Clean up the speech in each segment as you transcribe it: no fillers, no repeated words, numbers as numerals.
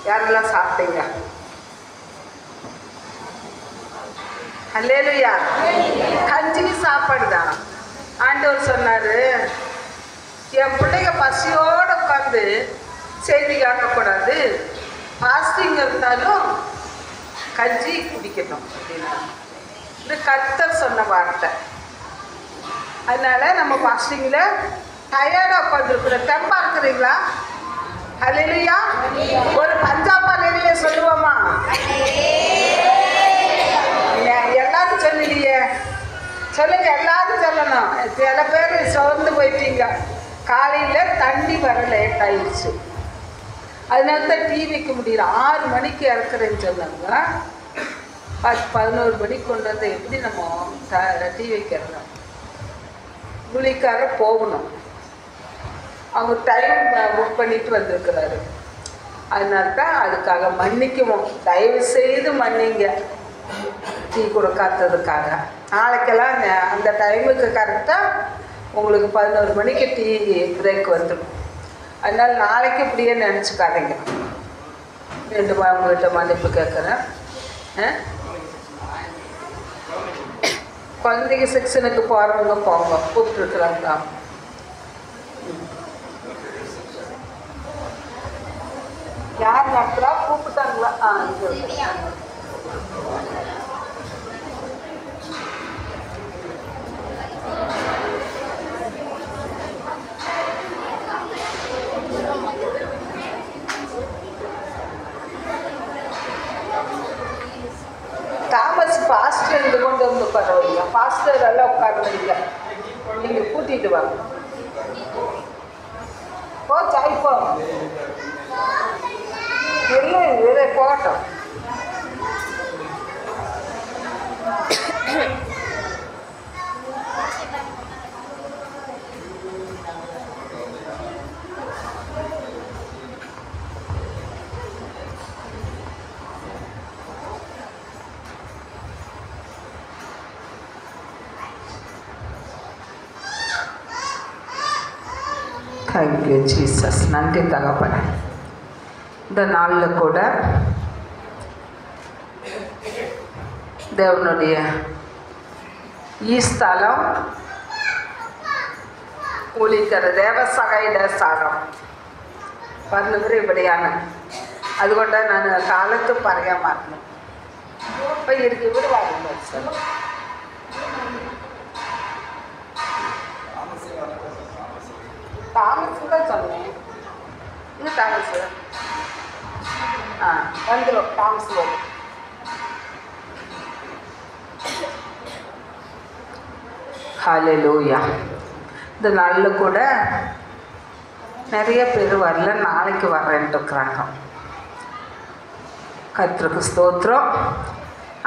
யாரெல்லாம் சாப்பிட்டீங்க? அல்லேலூயா. கஞ்சி சாப்பாடு தான். ஆண்டவர் சொன்னார், என் பிள்ளைங்க பசியோடு உட்காந்து செய்தி கேட்கக்கூடாது, ஃபாஸ்டிங் இருந்தாலும் கஞ்சி குடிக்கணும் அப்படின்னா இது கர்த்தர் சொன்ன வார்த்தை. அதனால் நம்ம ஃபாஸ்டிங்கில் டயர்டாக உட்காந்துருக்குறோம். தெம்பா இருக்கிறீங்களா? அல்லேலூயா. ஒரு பஞ்சாப் அல்லேலூயா சொல்லுவோமா? எல்லாரும் சொல்லலையே, சொல்லுங்க. எல்லாரும் சொல்லணும். சில பேர் சோர்ந்து போயிட்டீங்க. காலையில் தண்ணி வர லேட் ஆயிடுச்சு, அதனால தான் டீ வைக்க முடியல. 6 மணிக்கு இறக்குறேன்னு சொன்னாங்க. 11 மணிக்கு கொண்டு வந்து எப்படி நம்ம டீ வைக்கிறது? கூலிக்காரர் போகணும், அவங்க டைம் புக் பண்ணிட்டு வந்திருக்கிறாரு. அதனால தான் அதுக்காக மன்னிக்குவோம். தயவு செய்து மன்னிங்க டீ கொடுக்காததுக்காக. நாளைக்கெல்லாம் அந்த டைமுக்கு கரெக்டாக உங்களுக்கு 11 மணிக்கு டீ பிரேக் வந்துடும். அதனால் நாளைக்கு இப்படியே நினச்சிக்காதீங்க. ரெண்டுமா உங்கள்கிட்ட மன்னிப்பு கேட்குறேன். குழந்தைங்க செக்ஷனுக்கு போகிறவங்க போங்க, கூப்பிட்டுருக்குறாங்க. யார் நடத்துகிறா? கூப்பிட்டாங்களா? தாமஸ் பாஸ்டர் இது கொண்டு வந்து உட்காருவீங்க. பாஸ்டர் எல்லாம் உட்காருவீங்க. நீங்கள் கூட்டிகிட்டு வாங்க. போ சாய் போ. இல்லை இதை போகட்டும். Thank you Jesus. நன்றி தகப்பனே. இந்த நாளில் கூட தேவனுடைய ஈஸ்தலம் ஊழிக்கிற தேவசகாயிட சாகம் പറഞ്ഞവർ ഇവിടെയാണ്. അതുകൊണ്ടാണ് ഞാൻ കാലത്ത് പറയാൻ മറന്നു. അപ്പം എനിക്ക് ഇവിടെ വരുന്നു താമസിക്കാൻ சொன்னேன். இது தாமஸ் வந்துடும். தாமஸ் வரும். ஹல்லேலூயா. இந்த நாளில் கூட நிறைய பேர் வரல, நாளைக்கு வரேன்ட்டு இருக்கிறாங்க. கர்த்தருக்கு ஸ்தோத்திரம்.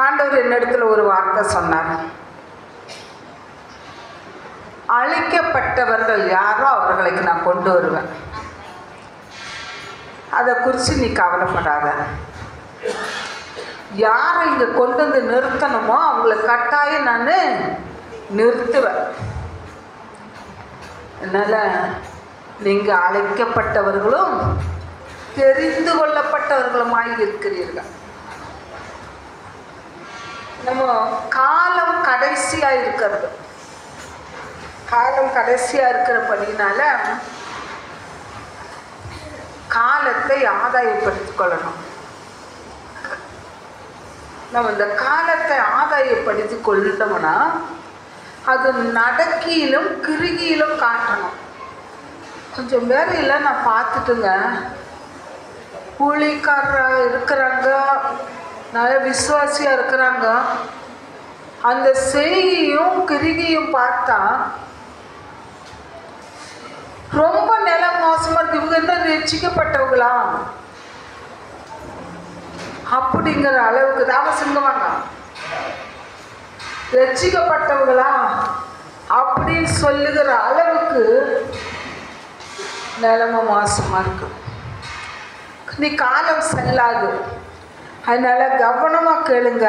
ஆண்டவர் என்னிடத்தில் ஒரு வார்த்தை சொன்னார். அழிக்கப்பட்டவர்கள் யாரோ அவர்களுக்கு நான் கொண்டு வருவேன், அதை குறித்து நீ கவலைப்படாத. யாரை இங்கே கொண்டு வந்து நிறுத்தணுமோ அவங்கள கட்டாயம் நான் நிறுத்துவேன். அதனால் நீங்கள் அழைக்கப்பட்டவர்களும் தெரிந்து கொள்ளப்பட்டவர்களுமாய் இருக்கிறீர்கள். நம்ம காலம் கடைசியாக இருக்கிறது. காலம் கடைசியாக இருக்கிறபடினால காலத்தை ஆதாயப்படுத்திக் கொள்ளணும். நம்ம இந்த காலத்தை ஆதாயப்படுத்தி கொள்ளணும்னா அது நடக்கியிலும் கிருகியிலும் காட்டணும். கொஞ்சம் பேர் இல்லை நான் பார்த்துட்டுங்க, கூலிக்காரராக இருக்கிறாங்க, நல்ல விசுவாசியாக இருக்கிறாங்க, அந்த செய்தியும் கிருகியும் பார்த்தா ரொம்ப நிலம் மோசமாக இருக்கு. இவங்க என்ன ரட்சிக்கப்பட்டவங்களா அப்படிங்கிற அளவுக்கு தாமசிங்கவாங்க. ரட்சிக்கப்பட்டவங்களா அப்படின்னு சொல்லுகிற அளவுக்கு நிலைமை மோசமாக இருக்கு. நீ காலம் செல்லாது. அதனால கவனமாக கேளுங்க.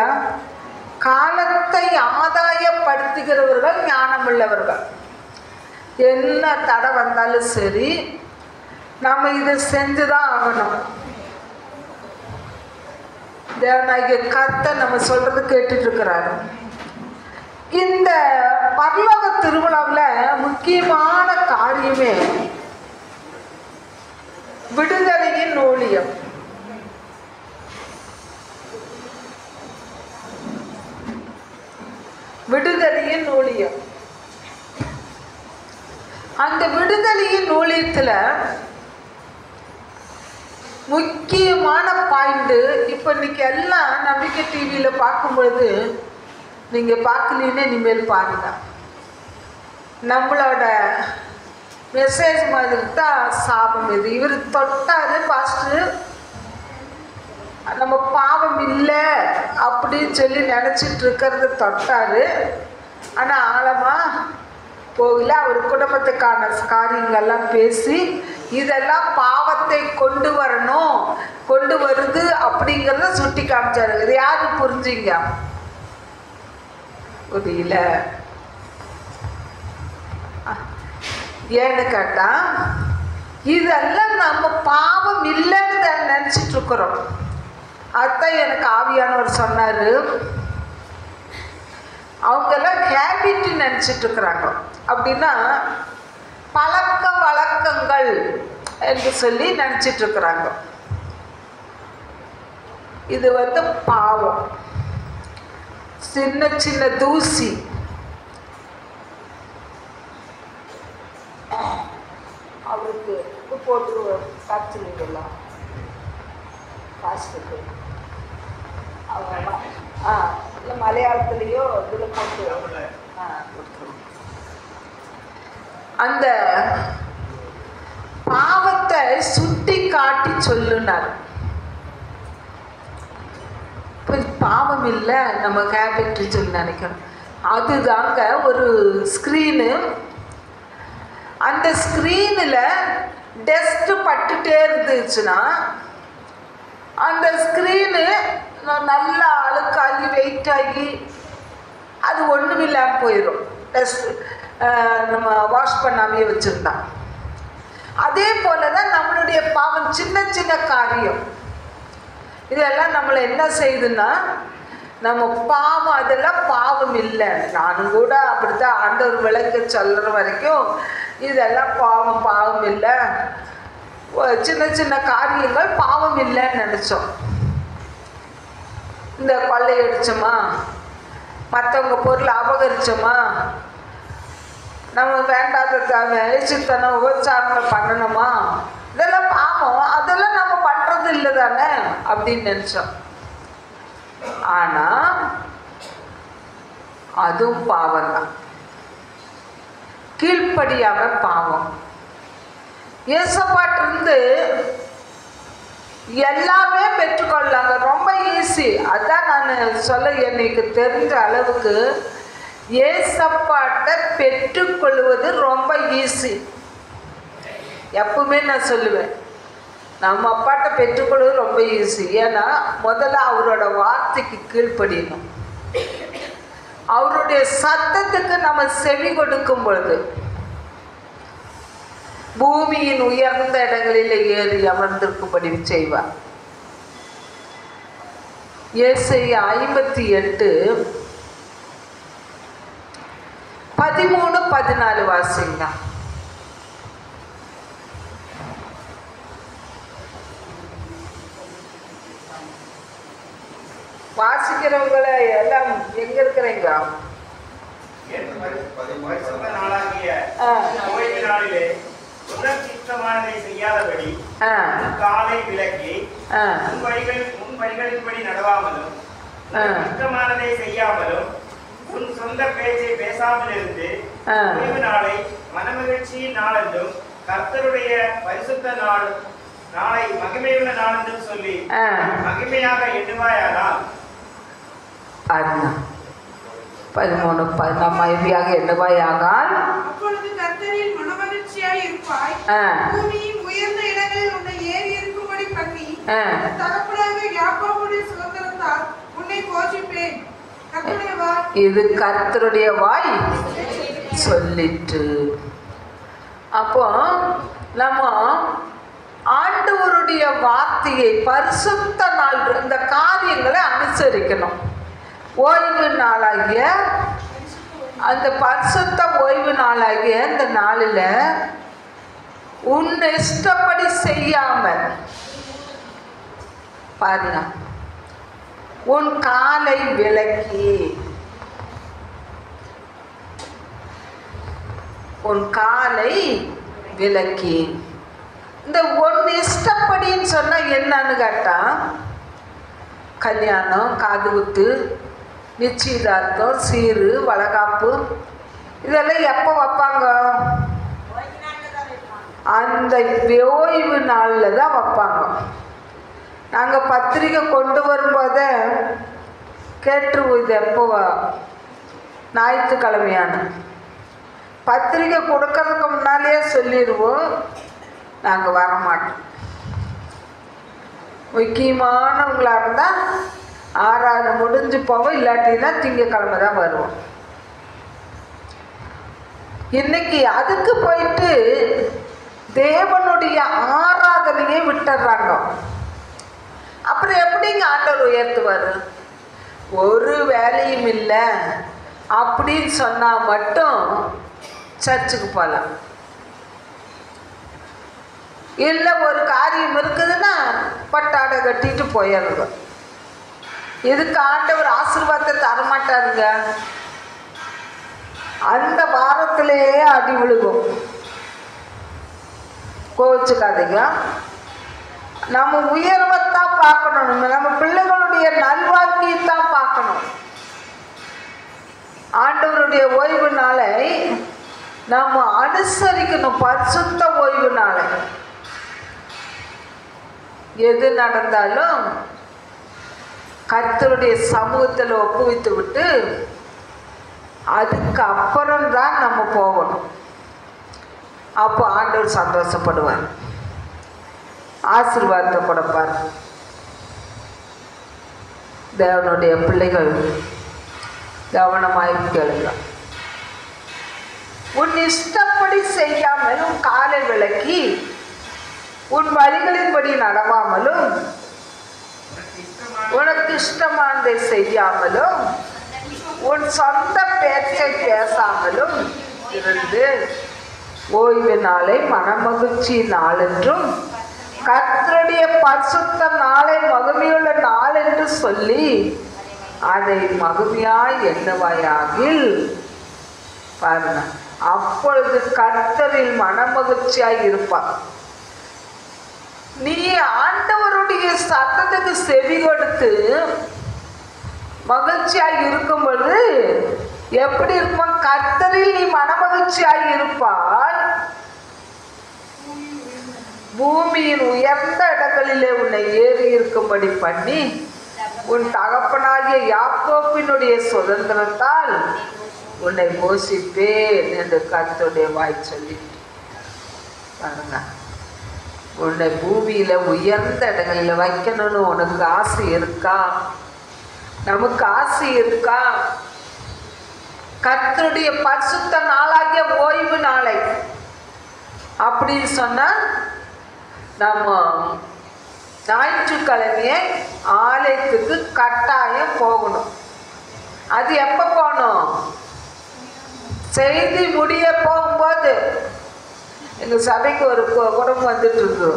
காலத்தை ஆதாயப்படுத்துகிறவர்கள் ஞானம் உள்ளவர்கள். என்ன தடை வந்தாலும் சரி, நம்ம இதை செஞ்சு தான் ஆகணும். தேவனாகிய கர்த்தர் நம்ம சொல்றது கேட்டுட்டு இருக்கிறாரு. இந்த பரலோக திருவிழாவில் முக்கியமான காரியமே விடுதலையின் ஊழியம். விடுதலையின் ஊழியம். அந்த விடுதலையின் ஊழியத்தில் முக்கியமான பாயிண்ட், இப்போ இன்னைக்கு எல்லாம் நம்பிக்கை டிவியில் பார்க்கும்பொழுது, நீங்கள் பார்க்கலீன்னு இனிமேல் பாருங்க, நம்மளோட மெசேஜ் மாதிரி தான் சாபம். இது இவர் தொட்டாரு பாஸ்டர், நம்ம பாவம் இல்லை அப்படின்னு சொல்லி நினச்சிட்டு இருக்கிறது தொட்டாரு, ஆனால் ஆழமாக போகல. அவர் குடும்பத்துக்கான காரியங்கள்லாம் பேசி இதெல்லாம் பாவத்தை கொண்டு வரணும், கொண்டு வருது அப்படிங்கிறத சுட்டி காமிச்சாரு. இது யாரு புரிஞ்சிங்க? புரியல. ஏன்னு கேட்டா, இதெல்லாம் நம்ம பாவம் இல்லைன்னு நினச்சிட்டு இருக்கிறோம். அதுதான் எனக்கு ஆவியானவர் சொன்னாரு, அவங்கெல்லாம் ஹேபிட் நினச்சிட்டு இருக்கிறாங்க. அப்படின்னா பழக்க வழக்கங்கள் என்று சொல்லி நினச்சிட்டு இருக்கிறாங்க. இது பாவம். சின்ன சின்ன தூசி, அவருக்கு உப்பு போட்டு காய்ச்சலுங்களா பாஸ்டருக்கு, அவங்க இல்லை மலையாளத்துலேயோ இதில் போட்டு கொடுத்துருவோம். அந்த பாவத்தை சுட்டி காட்டி சொல்லுனார். பாவம் இல்லை, நம்ம ஹேபிட் சொல்லி நினைக்கிறோம். அதுதாங்க ஒரு ஸ்க்ரீனு. அந்த ஸ்க்ரீனில் டஸ்ட் பட்டுட்டே இருந்துச்சுன்னா அந்த ஸ்க்ரீனு நல்லா அழுக்காகி வெயிட் ஆகி அது ஒன்றும் இல்லாமல் போயிடும். டஸ்ட் நம்ம வாஷ் பண்ணாமே வச்சுருந்தா. அதே போல தான் நம்மளுடைய பாவம், சின்ன சின்ன காரியம் இதெல்லாம் நம்மளை என்ன செய்யுதுன்னா, நம்ம பாவம் அதெல்லாம் பாவம் இல்லை. நானும் கூட அப்படித்தான் ஆண்டவர் விளக்க சொல்கிற வரைக்கும் இதெல்லாம் பாவம் பாவம் இல்லை, சின்ன சின்ன காரியங்கள் பாவம் இல்லைன்னு நினச்சோம். இந்த கொள்ளையடிச்சோமா, மற்றவங்க பொருளை அபகரிச்சோமா, நம்ம வேண்டாத சித்தனம் உபச்சாரங்களை பண்ணணுமா, இதெல்லாம் பாவம், அதெல்லாம் நம்ம பண்ணுறது இல்லை தானே அப்படின்னு நினச்சோம். ஆனால் அதுவும் பாவம் தான், கீழ்ப்படியாம பாவம். ஏசப்பாட்டிருந்து எல்லாமே பெற்றுக்கொள்ளாங்க, ரொம்ப ஈஸி. அதான் நான் சொல்ல, எனக்கு தெரிஞ்ச அளவுக்கு ஏசப்பாட்டை பெற்றுக்கொள்வது ரொம்ப ஈஸி. எப்பவுமே நான் சொல்லுவேன், நம்ம அப்பாட்ட பெற்றுக்கொள்வது ரொம்ப ஈஸி. ஏன்னா முதல்ல அவரோட வார்த்தைக்கு கீழ்ப்படியணும். அவருடைய சத்தத்துக்கு நம்ம செவி கொடுக்கும் பொழுது பூமியின் உயர்ந்த இடங்களில் ஏறி அமர்ந்திருக்கும்படி செய்வார். ஏசாயா 58:13-14 வாசிங்க. வாசிக்கிறவங்களை எல்லாம் எங்க இருக்கிறீங்க? செய்யாதபடி காலை விலக்கி உன் வழிகளின்படி நடவாமலும் குற்றமானதை செய்யாமலும் உன் சொந்த பேச்சை பேசாமல் இருந்து ஓய்வு நாளை மனமகிழ்ச்சியின் நாளென்றும் கர்த்தருடைய பரிசுத்த நாளை மகிமையுள்ள நாள் என்றும் சொல்லி மகிமையாக எண்ணுவாயானால் 13 மகிமையாக எண்ணுவாயானால் அப்பொழுது கர்த்தரில் மனமகிழ்ச்சியாய் இருப்பாய். பூமியின் உயர்ந்த இடங்களில் உன்னை ஏறி இருக்கும்படி பண்ணி தகப்பனாக யாக்கோபுடைய சுதந்திரத்தால் உன்னை போஷிப்பேன். கர்த்தருடைய வாய், இது கர்த்தருடைய வாய் சொல்லிட்டு. அப்போ நம்ம ஆண்டவருடைய தேவனுடைய வார்த்தையை பரிசுத்த நாள் இந்த காரியங்களை அனுசரிக்கணும். ஓய்வு நாளாகிய அந்த பரிசுத்த ஓய்வு நாளாகிய இந்த நாளில் உன் இஷ்டப்படி செய்யாமல் பாருங்க, உன் காலை விலக்கி, உன் காலை விலக்கி. இந்த ஒன் இஷ்டப்படின்னு சொன்னா என்னன்னு கேட்டா, கல்யாணம், காதுகுத்து, நிச்சயதார்த்தம், சீரு, வளகாப்பு இதெல்லாம் எப்போ வைப்பாங்க? அந்த ஓய்வு நாளில் தான் வைப்பாங்க. நாங்கள் பத்திரிக்கை கொண்டு வரும்போதே கேட்டுருவோம், இது எப்போ ஞாயிற்றுக்கிழமையான பத்திரிக்கை கொடுக்கறதுக்கு முன்னாலேயே சொல்லிடுவோம், நாங்கள் வரமாட்டோம். முக்கியமானவங்களாக இருந்தால் 6 முடிஞ்சு போவோம், இல்லாட்டினா திங்கக்கிழமை தான் வருவோம். இன்னைக்கு அதுக்கு போயிட்டு தேவனுடைய ஆராதனையை விட்டுறாங்க. அப்புறம் எப்படிங்க ஆண்டவர் உயர்த்துவார்? ஒரு வேலையும் இல்லை அப்படின்னு சொன்னால் மட்டும் சர்ச்சுக்கு போகலாம். இல்லை ஒரு காரியம் இருக்குதுன்னா பட்டாடை கட்டிட்டு போயிடுங்க. இதுக்கு ஆண்டவர் ஆசீர்வாதத்தை தரமாட்டாருங்க. அந்த வாரத்திலேயே அடி விழுகும். கோவிச்சுக்காதீங்க. நம்ம உயர்வைத்தான் பார்க்கணும், நம்ம பிள்ளைகளுடைய நல்வாழ்க்கையைத்தான் பார்க்கணும். ஆண்டவருடைய ஓய்வு நாளை நம்ம அனுசரிக்கணும். பரிசுத்த ஓய்வு நாளை எது நடந்தாலும் கர்த்தருடைய சமூகத்தில் ஒப்புவித்து விட்டு அதுக்கு அப்புறம்தான் நம்ம போகணும். அப்போ ஆண்டவர் சந்தோஷப்படுவார், ஆசீர்வாதத்தை கொடுப்பார். தேவனுடைய பிள்ளைகள் கவனமாய் கேளுங்க. உன் இஷ்டப்படி செய்யாமல் உன் காலை விலக்கி உன் வழிகளின்படி நடவாமலும் உனக்கு இஷ்டமானதை செய்யாமலும் உன் சொந்த பேச்சை பேசாமலும் இருந்து ஓய்வு நாளை மனமகிழ்ச்சி நாள் என்றும் கர்த்தருடைய பரிசுத்த நாளை மகிமையுள்ள நாள் என்று சொல்லி அதை மகிமையாய் எண்ணுவாயாகில் பாருங்க, அப்பொழுது கர்த்தரில் மனமகிழ்ச்சியாய் இருப்பார். நீ ஆண்டவருடைய சத்தத்துக்கு செவி கொடுத்து மகிழ்ச்சியாய் இருக்கும் பொழுது எப்படி இருப்பான்? கர்த்தரில் நீ மனமகிழ்ச்சியாய் இருப்பாய். பூமியின் உயர்ந்த இடங்களிலே உன்னை ஏறி இருக்கும்படி பண்ணி உன் தகப்பனாகிய யாக்கோப்பினுடைய சுதந்திரத்தால் உன்னை போஷிப்பேன் என்று கர்த்தருடைய வாய் சொல்லி பாருங்க. உன்னை பூமியில உயர்ந்த இடங்களில் வைக்கணும்னு உனக்கு ஆசை இருக்கா? நமக்கு ஆசை இருக்கா? கர்த்தருடைய பரிசுத்த நாளாகிய ஓய்வு நாளை அப்படின்னு சொன்னா நம்ம ஞாயிற்றுக்கிழமையை ஆலயத்துக்கு கட்டாயம் போகணும். அது எப்போ போகணும்? செய்தி முடிய போகும்போது. எங்கள் சபைக்கு ஒரு குடும்பம் வந்துட்டு இருக்கு.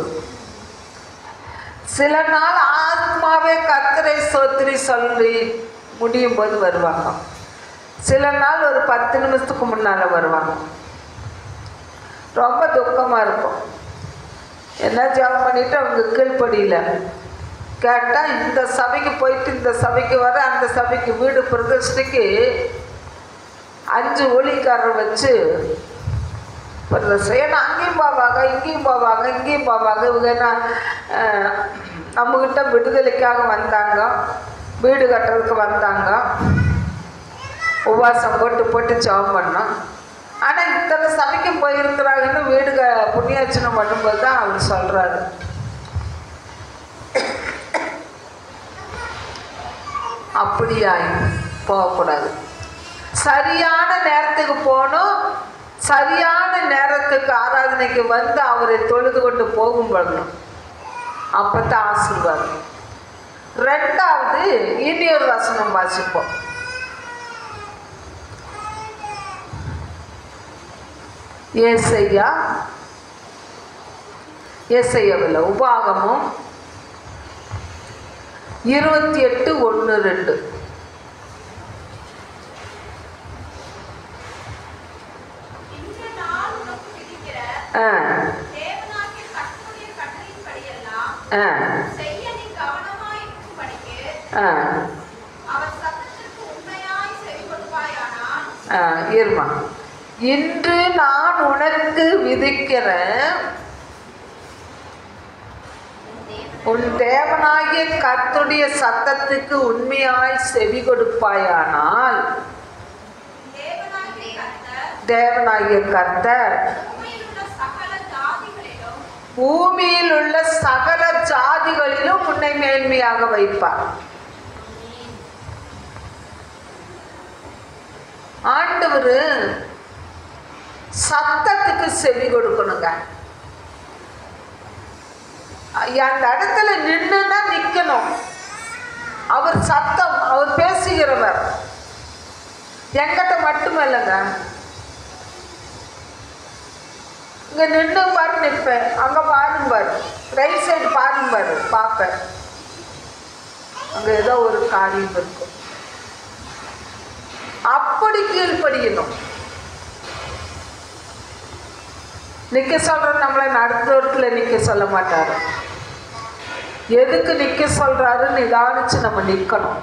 சில நாள் ஆத்மாவே கர்த்தரை ஸ்தோத்திரி சொல்லி முடியும் போது வருவாங்க. சில நாள் ஒரு 10 நிமிஷத்துக்கு முன்னால் வருவாங்க. ரொம்ப துக்கமாக இருக்கும். என்ன ஜெபம் பண்ணிட்டு அவங்க கீழ்ப்படியில் கேட்டால் இந்த சபைக்கு போயிட்டு இந்த சபைக்கு வர, அந்த சபைக்கு வீடு பிரதிஷ்டைக்கு 5 ஊழியக்காரர் வச்சு ஏன்னா அங்கேயும் போவாங்க, இங்கேயும் போவாங்க, இங்கேயும் போவாங்க. இவங்க என்ன நம்மக்கிட்ட விடுதலைக்காக வந்தாங்க, வீடு கட்டுறதுக்கு வந்தாங்க. உபவாசம் போட்டு ஜெபம் பண்ணோம். ஆனால் இத்தனை சபைக்கும் போயிருக்கிறாங்கன்னு வீடு புண்ணியார்ச்சனை பண்ணும்போது தான் அவர் சொல்கிறாரு. அப்படியா போகக்கூடாது. சரியான நேரத்துக்கு போகணும். சரியான நேரத்துக்கு ஆராதனைக்கு வந்து அவரை தொழுது கொண்டு போகும் பொழுதும் அப்பதான் ஆசீர்வாதம். ரெண்டாவது இனி ஒரு வசனம் வாசிப்போம். ஏசாயாவில் உபாகமம் 28:1-2. இருமா. இன்று நான் உனக்கு விதிக்கிற உன் தேவனாகிய கர்த்தருடைய சத்தத்துக்கு உண்மையாய் செவி கொடுப்பாயானால், தேவனாகிய கர்த்தர் பூமியில் உள்ள சகல ஜாதிகளிலும் உன்னை மேன்மையாக வைப்பார். ஆண்டவர் சத்தத்துக்கு செவி கொடுக்கணுங்க. அந்த இடத்துல நின்றுனா நிக்கணும். அவர் சத்தம், அவர் பேசுகிறவர். என்கிட்ட மட்டும் இல்லைங்க. இங்க நின்று பாரு நிற்பேன், அங்க பாருங்க பாரு, ரைட் சைடு பாருங்க பாரு பார்ப்பேன். அங்க ஏதோ ஒரு காரியம் இருக்கும். அப்படி கீழ்ப்படியணும். நிக்க சொல்ற நம்மளை நடுத்தோரத்துல நிக்க சொல்ல மாட்டாரு. எதுக்கு நிக்க சொல்றாரு நிதானிச்சு நம்ம நிக்கணும்.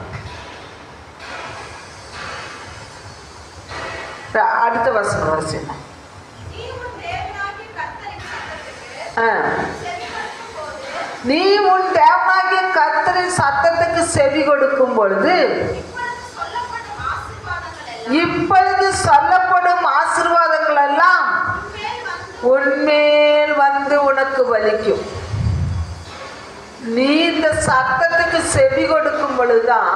அடுத்த வசனம் வரிசைங்க. நீ உன் தேவனாகிய கர்த்தரின் சத்தத்துக்கு செவி கொடுக்கும் பொழுது இப்பொழுது சொல்லப்படும் ஆசீர்வாதங்கள் எல்லாம் உன்மேல் வந்து உனக்கு வலிக்கும். நீ இந்த சத்தத்துக்கு செவி கொடுக்கும் பொழுதுதான்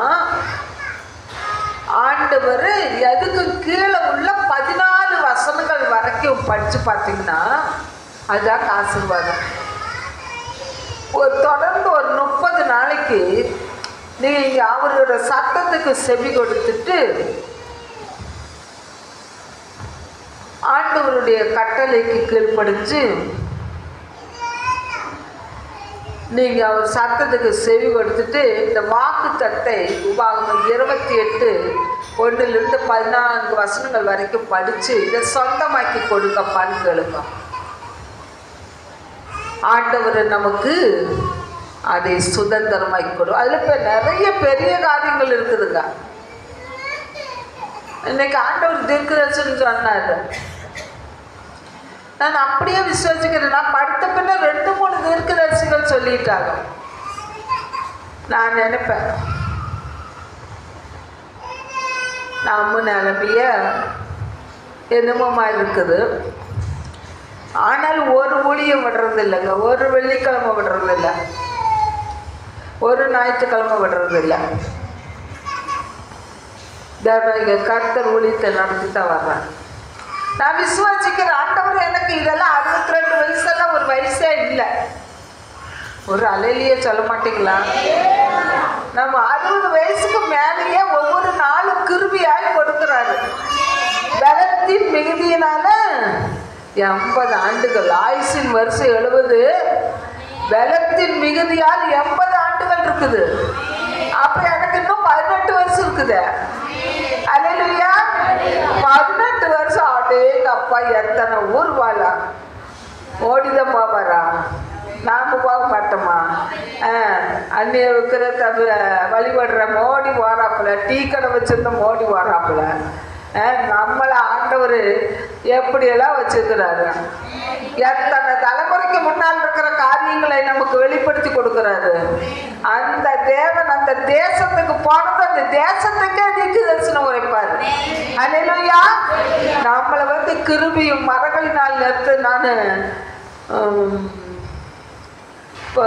ஆண்டவர் எதுக்கு கீழே உள்ள 14 வசனங்கள் வரைக்கும் படிச்சு பார்த்தீங்கன்னா அதுதான் ஆசீர்வாதம். தொடர்ந்து ஒரு 30 நாளைக்கு நீங்க அவரோட சத்தத்துக்கு செவி கொடுத்துட்டு ஆண்டவருடைய கட்டளைக்கு கீழ்ப்படிஞ்சு நீங்க அவர் சத்தத்துக்கு செவி கொடுத்துட்டு இந்த வாக்கு தட்டை உபாகமம் 28:1 14 வசனங்கள் வரைக்கும் படிச்சு இதை சொந்தமாக்கி கொடுக்கப்பான்னு கேளுங்க. ஆண்டவர் நமக்கு அதை சுதந்திரமாக்கி கொடு. அதுல இப்ப நிறைய பெரிய காரியங்கள் இருக்குதுங்க. இன்னைக்கு ஆண்டவர் தீர்க்கதரிசனம் சொன்னாரு. நான் அப்படியே விசுவாசிக்கிறேன். நான் படுத்த பின்ன 2-3 தீர்க்கதரிசிகள் சொல்லிட்டாங்க. நான் நினைப்பேன் நம்ம நிலைமைய என்னமோமா இருக்குது. ஆனால் ஒரு ஊழியம் விடுறது இல்லைங்க. ஒரு வெள்ளிக்கிழமை விடுறது இல்லை, ஒரு ஞாயிற்றுக்கிழமை விடுறது இல்லை. கர்த்தர் ஊழியத்தை நடத்தி தான் வர்றேன். நான் விசுவாசிக்கிற ஆண்டவர் எனக்கு இதெல்லாம் 62 வயசெல்லாம் ஒரு வயசே இல்லை. ஒரு அலையிலேயே சொல்ல மாட்டீங்களா? நம்ம 60 வயசுக்கு மேலேயே ஒவ்வொரு நாளும் கிருபியாய் கொடுக்கிறாரு. பலத்தின் மிகுதியினால 80 ஆண்டுகள், ஆயுசின் வருஷம் 70, பலத்தின் மிகுதியால் 80 ஆண்டுகள் இருக்குது. அப்ப எனக்கு இன்னும் 18 வருஷம் இருக்குது. அல்லேலூயா. 18 வருஷம் ஆட்டேங்க அப்பா. எத்தனை ஊர் வாழா ஓடிதான் போவாரா? நாம போக மாட்டோமா? அந்நிய இருக்கிற தவிர வழிபடுற மோடி வாராப்புல, டீ கடை வச்சிருந்த மோடி வாராப்புல. நம்மளை ஆண்டவர் எப்படியெல்லாம் வச்சிருக்கிறாரு. எத்தனை தலைமுறைக்கு முன்னால் இருக்கிற காரியங்களை நமக்கு வெளிப்படுத்தி கொடுக்கிறாரு. அந்த தேவன் அந்த தேசத்துக்கு போனது அந்த தேசத்துக்கே தீர்க்கதரிசனம் உரைப்பாரு. அல்லேலூயா. நம்மளை வந்து கிருபியும் மரங்களினால் நிறுத்து. நான் இப்போ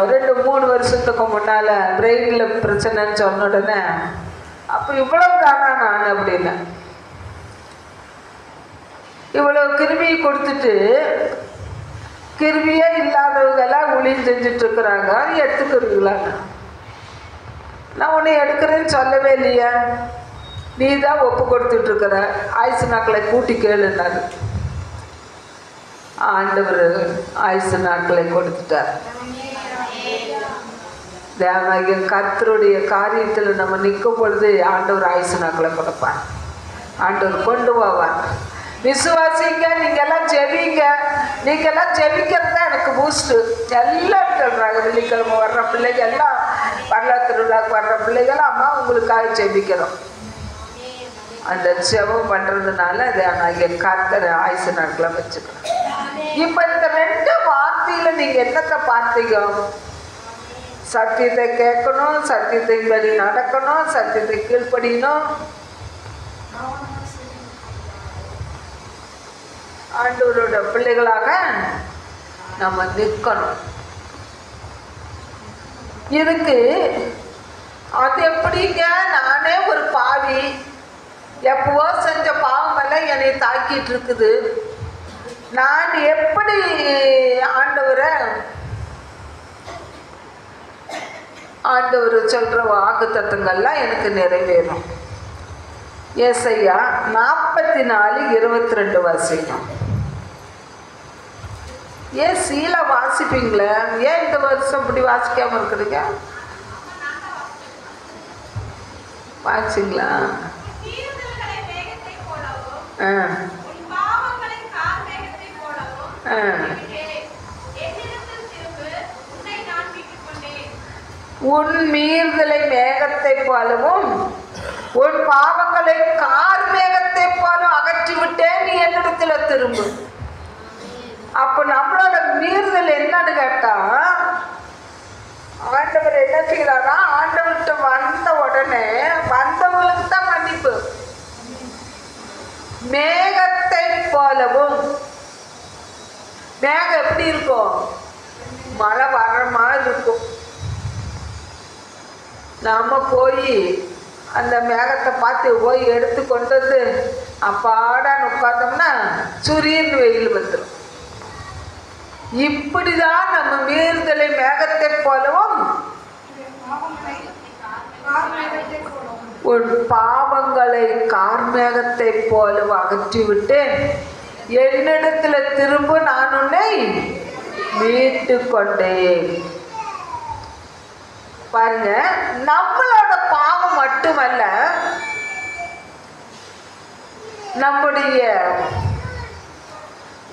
2-3 வருஷத்துக்கு முன்னால் பிரெயினில் பிரச்சனைன்னு சொன்ன உடனே அப்போ இவ்வளவு தானா நான் அப்படின்னு இவ்வளவு கிருமியை கொடுத்துட்டு கிருவியே இல்லாதவங்க எல்லாம் ஊழியம் செஞ்சுட்டு இருக்கிறாங்க. எடுத்துக்கிறீங்களா? நான் உன்னை எடுக்கிறேன்னு சொல்லவே இல்லையா? நீ தான் ஒப்பு கொடுத்துட்டு இருக்கிற. ஆயுசு நாட்களை கூட்டி கேளுன்னாரு. ஆண்டவர் ஆயுசு நாட்களை கொடுத்துட்டார். தேவனாகிய கர்த்தருடைய காரியத்தில் நம்ம நிற்கும் பொழுது ஆண்டவர் ஆயுசு நாட்களை கொடுப்பார். ஆண்டவர் கொண்டு போவார். விசுவாசிங்க, நீங்கெல்லாம் ஜெபிங்க. நீங்கெல்லாம் ஜெபிக்கிறது தான் எனக்கு பூஸ்ட்டு. எல்லாம் சொல்கிறாங்க, வெள்ளிக்கிழமை வர்ற பிள்ளைங்க எல்லாம், வரலா திருவிழாவுக்கு வர்ற பிள்ளைகள், அம்மா உங்களுக்காக ஜெபிக்கிறோம். அந்த ஜெபம் பண்ணுறதுனால அது கர்த்தர் ஆயுசு நாட்களை வச்சுக்கணும். இப்போ இந்த 2 வார்த்தையில் நீங்கள் என்னத்தை பார்த்தீங்க? சத்தியத்தை கேட்கணும், சத்தியத்தின்படி நடக்கணும், சத்தியத்தை கீழ்ப்படியணும். ஆண்டவரோட பிள்ளைகளாக நம்ம நிற்கணும். இதுக்கு அது எப்படிங்க? நானே ஒரு பாவி, எப்பவோ செஞ்ச பாவம் எல்லாம் என்னை தாக்கிட்டு இருக்குது. நான் எப்படி ஆண்டவர் சொல்கிற வாக்கு தத்துவங்கள்லாம் எனக்கு நிறைவேறும்? ஏசாயா 44:22 வாசிக்கணும். ஏன் சீலை வாசிப்பீங்களே? ஏன் இந்த வருஷம் இப்படி வாசிக்காமல் இருக்கிறீங்க? வாசிங்களா? உன் மீறுதலை மேகத்தை போலவும் உன் பாவங்களை கார் மேகத்தை போலும் அகற்றிவிட்டேன், நீ என்னிடத்தில் திரும்பு. அப்போ நம்மளோட மீறுதல் என்னன்னு கேட்டா, ஆண்டவர் என்ன செய்யறாரா? ஆண்டவர்கிட்ட வந்த உடனே வந்தவங்களுக்கு தான் மன்னிப்பு. மேகத்தை போலவும். மேகம் எப்படி இருக்கும்? மழை வர்ற மாதிரி இருக்கும். நாம போய் அந்த மேகத்தை பார்த்து போய் எடுத்து கொண்டு வந்து அப்பாடான்னு உட்கார்ந்தோம்னா சூரியன் வெயில் வந்துடும். இப்படிதான் நம்ம மீறுதலை மேகத்தை போலவும் உன் பாவங்களை கார்மேகத்தை போலவும் அகற்றிவிட்டு என்னிடத்துல திரும்ப நான் உன்னை மீட்டு கொண்டேன். பாருங்க, நம்மளோட பாவம் மட்டுமல்ல, நம்முடைய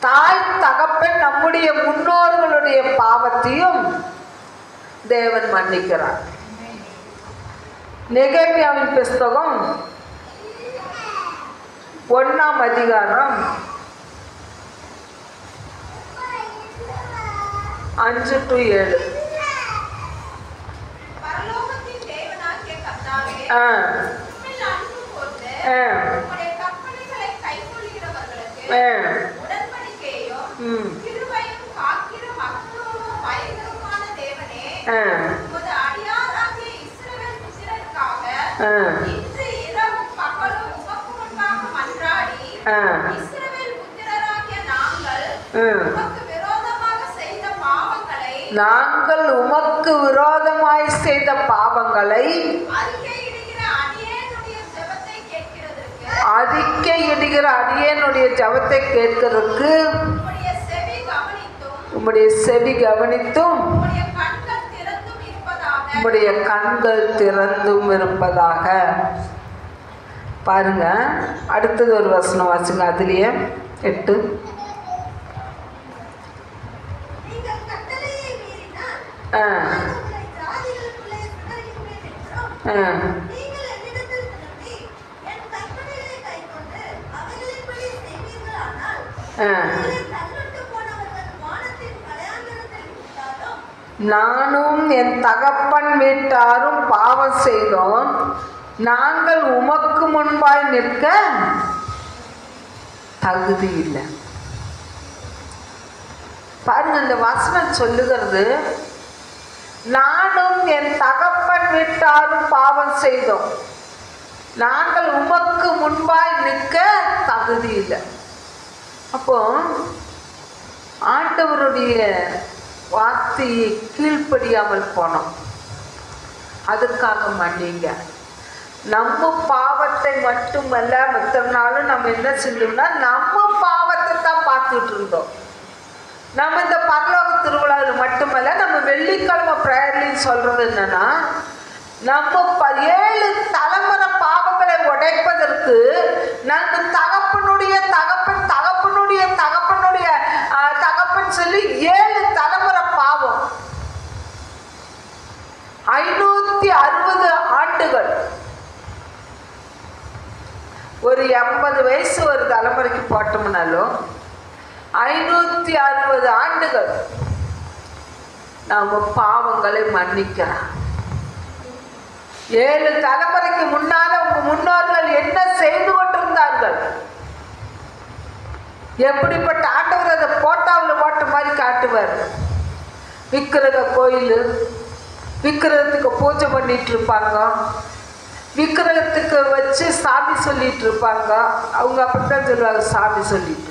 தாய் தகப்பன் நம்முடைய முன்னோர்களுடைய பாவத்தையும் தேவன் மன்னிக்கிறார். நெகேமியாவின் புஸ்தகம் 1ஆம் அதிகாரம் 5-7. நாங்கள் உமக்கு விரோதமாய் செய்த பாவங்களை அறிக்கையிடுகிற அடியேனுடைய ஜெபத்தை கேட்கிறதுக்கு உம்முடைய செவி கவனித்தும் உம்முடைய கண்கள் திறந்தும் இருப்பதாக. பாருங்க, அடுத்தது ஒரு வசனம் வாசிங்க. அதுலயே 8. நானும் என் தகப்பன் வீட்டாரும் பாவம் செய்தோம், நாங்கள் உமக்கு முன்பாய் நிற்க தகுதி இல்லை. பாருங்க, இந்த வசனம் சொல்லுகிறது, நானும் என் தகப்பன் வீட்டாரும் பாவம் செய்தோம், நாங்கள் உமக்கு முன்பாய் நிற்க தகுதி இல்லை. அப்போ ஆண்டவருடைய வார்த்தையை கீழ்ப்படியாமல் போனோம். அதுக்காக மன்னிங்க. நம்ம பாவத்தை மட்டுமல்ல, மற்ற நாளும் நம்ம என்ன செஞ்சோம்னா நம்ம பாவத்தை தான் பார்த்துட்டு இருந்தோம். நம்ம இந்த பரலோக திருவிழாவில் மட்டுமல்ல, நம்ம வெள்ளிக்கிழமை பிரேயர்லையும் சொல்றது என்னன்னா, நம்ம 7 தலைமுறை பாவங்களை உடைப்பதற்கு நம்ம தகப்பனுடைய தகப்பன் தகப்பனுடைய தகப்பனுடைய தகப்பன் சொல்லி 7 தலைமுறை பாவம், 560 ஆண்டுகள். ஒரு 80 வயசு ஒரு தலைமுறைக்கு போட்டோம்னாலும் 560 ஆண்டுகள் நம்ம பாவங்களை மன்னிக்கிறோம். 7 தலைமுறைக்கு முன்னால உங்க முன்னோர்கள் என்ன செய்து கொண்டிருந்தார்கள், எப்படிப்பட்ட ஆண்டவர் அதை போட்டாவில் போட்ட மாதிரி காட்டுவார். விக்கிரக கோயில், விக்கிரகத்துக்கு பூஜை பண்ணிட்டு இருப்பாங்க, விக்கிரகத்துக்கு வச்சு சாமி சொல்லிட்டு இருப்பாங்க. அவங்க அப்படித்தான் சொல்லுவாங்க, சாமி சொல்லிட்டு.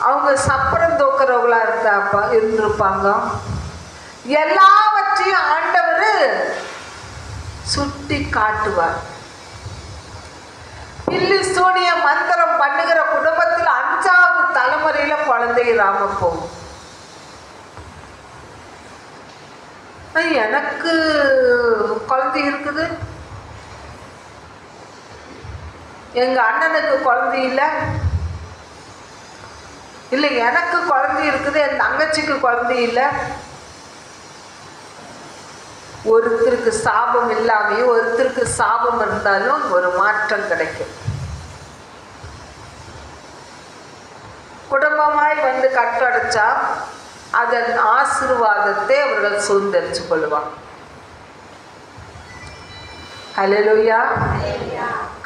அவங்க சப்பரம் தூக்குறவங்களா இருந்திருப்பாங்க. எல்லாவற்றையும் ஆண்டவர் சுட்டி காட்டுவார். பில்லி சூனிய மந்திரம் பண்ணுகிற குடும்பத்தில் 5வது தலைமுறையில குழந்தை இல்லாம போகும். எனக்கு குழந்தை இருக்குது, எங்க அண்ணனுக்கு குழந்தை இல்லை, இல்லை எனக்கு குழந்தை இருக்குது, என் தங்கச்சிக்கு குழந்தை இல்லை. ஒருத்தருக்கு சாபம் இல்லாமே ஒருத்தருக்கு சாபம் இருந்தாலும் ஒரு மாற்றம் கிடைக்கும். குடும்பமாய் வந்து கட்டடைச்சா அதன் ஆசீர்வாதத்தை அவர்கள் சுதந்திரிச்சு கொள்வாங்க. ஹல்லேலூயா.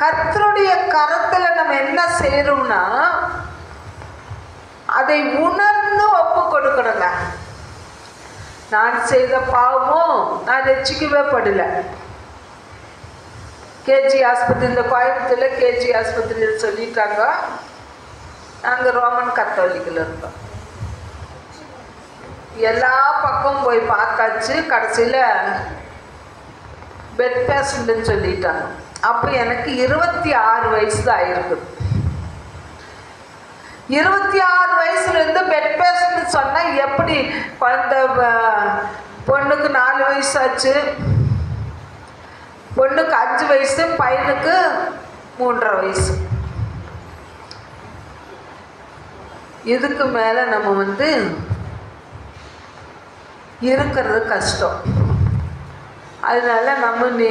கர்த்தருடைய கரத்துல நம்ம என்ன செய்யறோம்னா அதை உணர்ந்து ஒப்பு கொடுக்கணுங்க. நான் செய்த பாவமும் நான் ரட்சிக்கவே படல. கேஜி ஆஸ்பத்திரி, இந்த கோயம்புத்தூர்ல கேஜி ஆஸ்பத்திரியில் சொல்லிட்டாங்க. நாங்கள் ரோமன் கத்தோலிக்கில் இருந்தோம். எல்லா பக்கமும் போய் பார்த்தாச்சு. கடைசியில் பெட் பேஷண்ட்னு சொல்லிட்டாங்க. அப்போ எனக்கு 26 வயசு தான் ஆயிருக்குது. 26 வயசுலேருந்து பெட் பேஷண்ட் சொன்னால் எப்படி? குழந்த பொண்ணுக்கு 4 வயசு ஆச்சு, பொண்ணுக்கு 5 வயசு, பையனுக்கு 3.5 வயசு. இதுக்கு மேலே நம்ம வந்து இருக்கிறது கஷ்டம். அதனால நம்ம நீ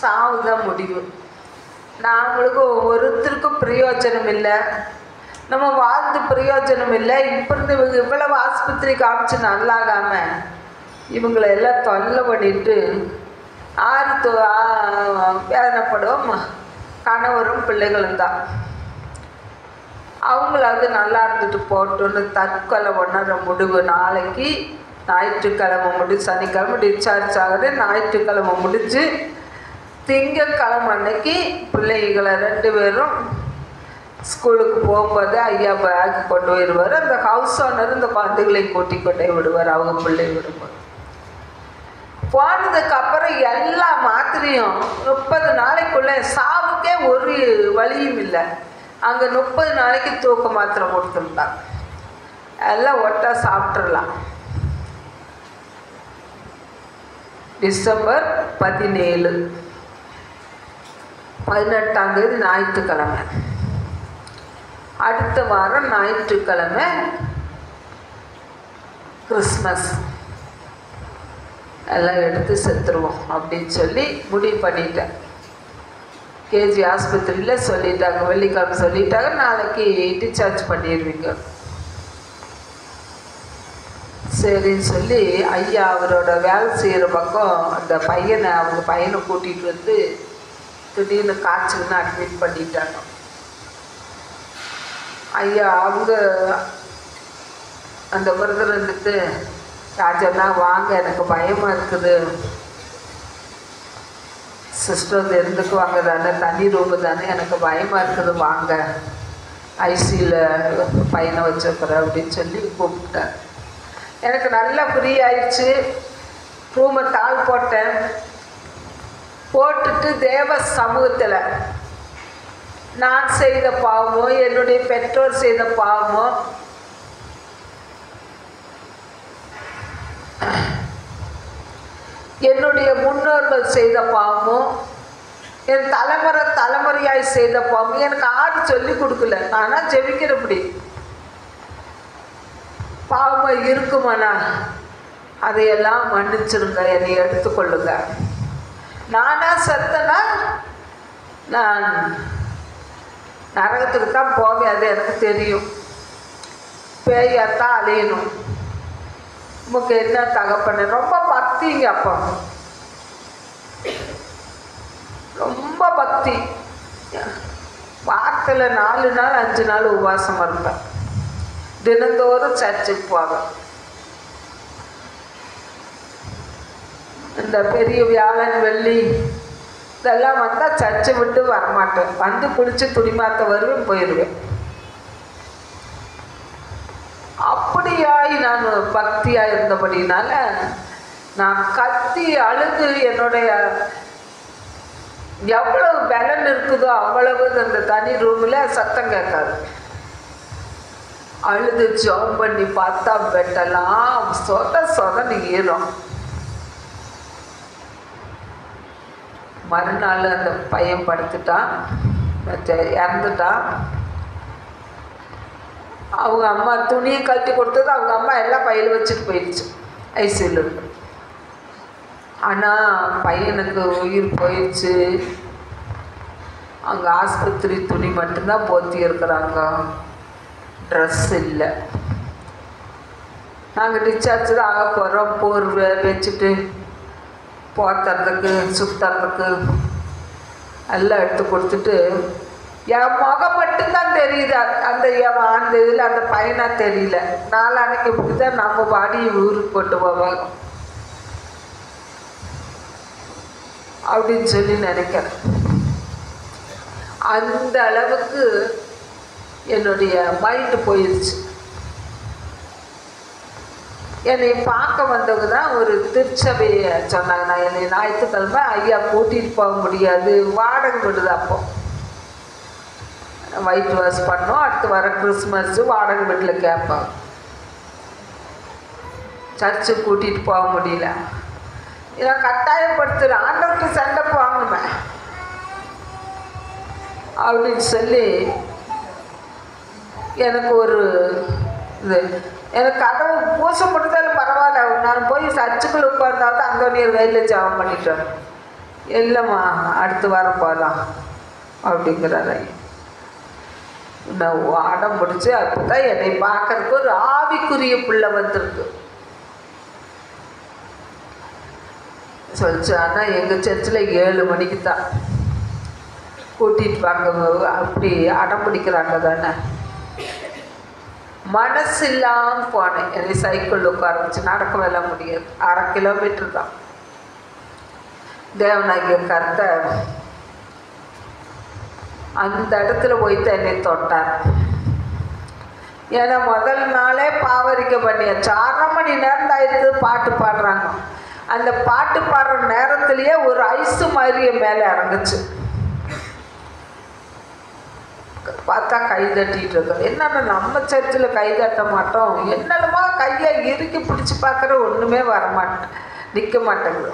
சாவுதான் முடிவு. நாங்களுக்கு ஒருத்தருக்கும் பிரயோஜனம் இல்லை, நம்ம வாழ்ந்து பிரயோஜனம் இல்லை. இப்போ இருந்து இவ்வளவு ஆஸ்பத்திரி காமிச்சு நல்லாகாம இவங்களை எல்லாம் தொல்லை பண்ணிட்டு வேதனைப்படுவோம். கணவரும் பிள்ளைகளும் தான். அவங்களாவது நல்லா இருந்துட்டு போட்டோன்னு தற்கொலை உணர முடிவு. நாளைக்கு ஞாயிற்றுக்கிழமை முடிச்சு, சனிக்கிழமை டிஸ்சார்ஜ் ஆகுது, ஞாயிற்றுக்கிழமை முடிச்சு திங்கட்கிழமை அன்னைக்கு பிள்ளைகளை 2 பேரும் ஸ்கூலுக்கு போகும்போது ஐயா பேக் கொண்டு போயிடுவார். அந்த ஹவுஸ் ஓனர் இந்த குழந்தைகளையும் கூட்டி கொண்டே விடுவார். அவங்க பிள்ளை விடுவார். போனதுக்கப்புறம் எல்லா மாத்திரையும் 30 நாளைக்குள்ளே, சாவுக்கே ஒரு வழியும் இல்லை. அங்கே 30 நாளைக்கு தூக்க மாத்திரை கொடுத்துருந்தாங்க. எல்லாம் ஒட்டா சாப்பிட்றலாம். டிசம்பர் 17, 18ஆம் தேதி ஞாயிற்றுக்கிழமை. அடுத்த வாரம் ஞாயிற்றுக்கிழமை கிறிஸ்மஸ். எல்லாம் எடுத்து செத்துருவோம் அப்படின்னு சொல்லி முடிவு பண்ணிட்டேன். கேஜி ஆஸ்பத்திரியில் சொல்லிட்டாங்க, வெள்ளிக்கிழமை சொல்லிட்டாங்க, நாளைக்கு டிஸ்சார்ஜ் பண்ணிடுவீங்க. சரின்னு சொல்லி ஐயா அவரோட வேலை செய்கிற பக்கம் அந்த பையனை, அவங்க பையனை கூட்டிகிட்டு வந்து திடீர்னு காய்ச்சல்னு அட்மிட் பண்ணிட்டாங்க. ஐயா அவங்க அந்த விரதம் இருந்துட்டு, ராஜாண்ணா வாங்க, எனக்கு பயமாக இருக்குது, சிஸ்டர் இருந்துக்குவாங்க தானே, தனி ரூமு தானே, எனக்கு பயமாக இருக்குது, வாங்க ஐசியில் பையனை வச்சுருக்குறேன் அப்படின்னு சொல்லி கூப்பிட்டேன். எனக்கு நல்லா ஃப்ரீ ஆயிடுச்சு. ரூமை தாள் போட்டேன். போட்டுட்டு தேவ சமூகத்தில் நான் செய்த பாவமோ, என்னுடைய பெற்றோர் செய்த பாவமோ, என்னுடைய முன்னோர்கள் செய்த பாவமோ, என் தலைமுறையாய் செய்த பாவம் எனக்கு ஆறு சொல்லி கொடுக்கல. நானா ஜெபிக்கிறபடி பாவம் இருக்குமாண்ணா அதையெல்லாம் மன்னிச்சிருங்க, என்னை எடுத்துக்கொள்ளுங்க. நானா செத்தனா நான் நரகத்துக்கு தான் போவேன், அது எனக்கு தெரியும். பேயாத்தான் அலையணும். நமக்கு என்ன தகப்பண்ண ரொம்ப பக்திங்க. அப்போ ரொம்ப பக்தி. வாரத்தில் 4 நாள் 5 நாள் உபவாசம் இருப்பேன். தினந்தோறும் சர்ச்சுக்கு போவேன். இந்த பெரிய வியாழன் வெள்ளி இதெல்லாம் வந்தால் சர்ச்சை விட்டு வரமாட்டேன். வந்து குளித்து துணி மாற்ற வருவேன், போயிடுவேன். அப்படியாய் நான் பக்தியாக இருந்தபடினால நான் கத்தி அழுது என்னுடைய எவ்வளவு பலன் இருக்குதோ அவ்வளவு அந்த தனி ரூமில் சத்தம் கேட்காது. அழுது ஜெபம் பண்ணி பார்த்தா பெட்டெல்லாம் சொதன்னு ஏறும். மறுநாள் அந்த பையன் படுத்துட்டான், இறந்துட்டான். அவங்க அம்மா துணியை கட்டி கொடுத்தது அவங்க அம்மா எல்லாம் பையில் வச்சுட்டு போயிடுச்சு ஐசியில் இருக்கு. ஆனால் பையனுக்கு உயிர் போயிடுச்சு. அங்கே ஆஸ்பத்திரி துணி மட்டும்தான் போத்தி இருக்கிறாங்க, ட்ரெஸ் இல்லை. நாங்கள் டிஸ்சார்ஜ் தான் ஆக போகிறோம். போர்வை வச்சுட்டு போத்துறதுக்கு சுற்றுறதுக்கு எல்லாம் எடுத்து கொடுத்துட்டு என் முகம் மட்டும்தான் தெரியுது. அந்த இதில் அந்த பையனா தெரியல. நாளானைக்கு இப்படி தான் நம்ம பாடியை ஊருக்கு போட்டு போவாங்க அப்படின்னு சொல்லி நினைக்கிறேன். அந்த அளவுக்கு என்னுடைய மைண்டு போயிடுச்சு. என்னை பார்க்க வந்தவங்க தான் ஒரு திருச்சபையை சொன்னாங்க. நான் என்னை ஞாயிற்றுக்கிழமை ஐயா கூட்டிகிட்டு போக முடியாது, வாடகை விடுது. அப்போ ஒயிட் வாஷ் பண்ணோம். அடுத்து வர கிறிஸ்மஸ் வாடகை வீட்டில் கேட்பாங்க. சர்ச்சுக்கு கூட்டிகிட்டு போக முடியல. இதை கட்டாயப்படுத்துகிற ஆண்டவர்கிட்ட சண்டை போகணுமே அப்படின்னு சொல்லி எனக்கு ஒரு இது, எனக்கு கதவு பூச முடிந்தாலும் பரவாயில்ல, நான் போய் சர்ச்சுக்குள்ள உட்கார்ந்தாவது அந்தோனியர் கையில் ஜெபம் பண்ணிட்டேன். இல்லைம்மா அடுத்து வர போகலாம் அப்படிங்கிறாரு. நான் அடம் பிடிச்சி அப்போ தான் என்னை பார்க்கறதுக்கு ஒரு ஆவிக்குரிய பிள்ளை வந்திருக்கு சொல்லிச்சு. ஆனால் எங்கள் சர்ச்சில் 7 மணிக்கு தான் கூட்டிகிட்டு வாங்க. அப்படி அடம் பிடிக்கிறாங்க தானே. மனசு இல்லாமல் போனேன். என்னை சைக்கிள் உட்கார வச்சு நடக்கவெல்லாம் முடியாது. 1/2 கிலோமீட்டர் தான். தேவனாகிய கர்த்தர் அந்த இடத்துல போய்த்து என்னை தொட்டார். ஏன்னா முதல் நாளே பாவரிக்க பண்ணியாச்சு. 1/2 மணி நேரம் ஆயிடுத்து பாட்டு பாடுறாங்க. அந்த பாட்டு பாடுற நேரத்திலேயே ஒரு ஐஸு மாதிரி மேலே இறங்குச்சு. பார்த்தா கை தட்டிகிட்டு இருக்கோம். என்னென்ன நம்ம சர்ச்சில் கை தட்ட மாட்டோம், என்னென்னமா கையை இறுக்கி பிடிச்சி பார்க்குற ஒன்றுமே வரமாட்டேன், நிற்க மாட்டேங்குது.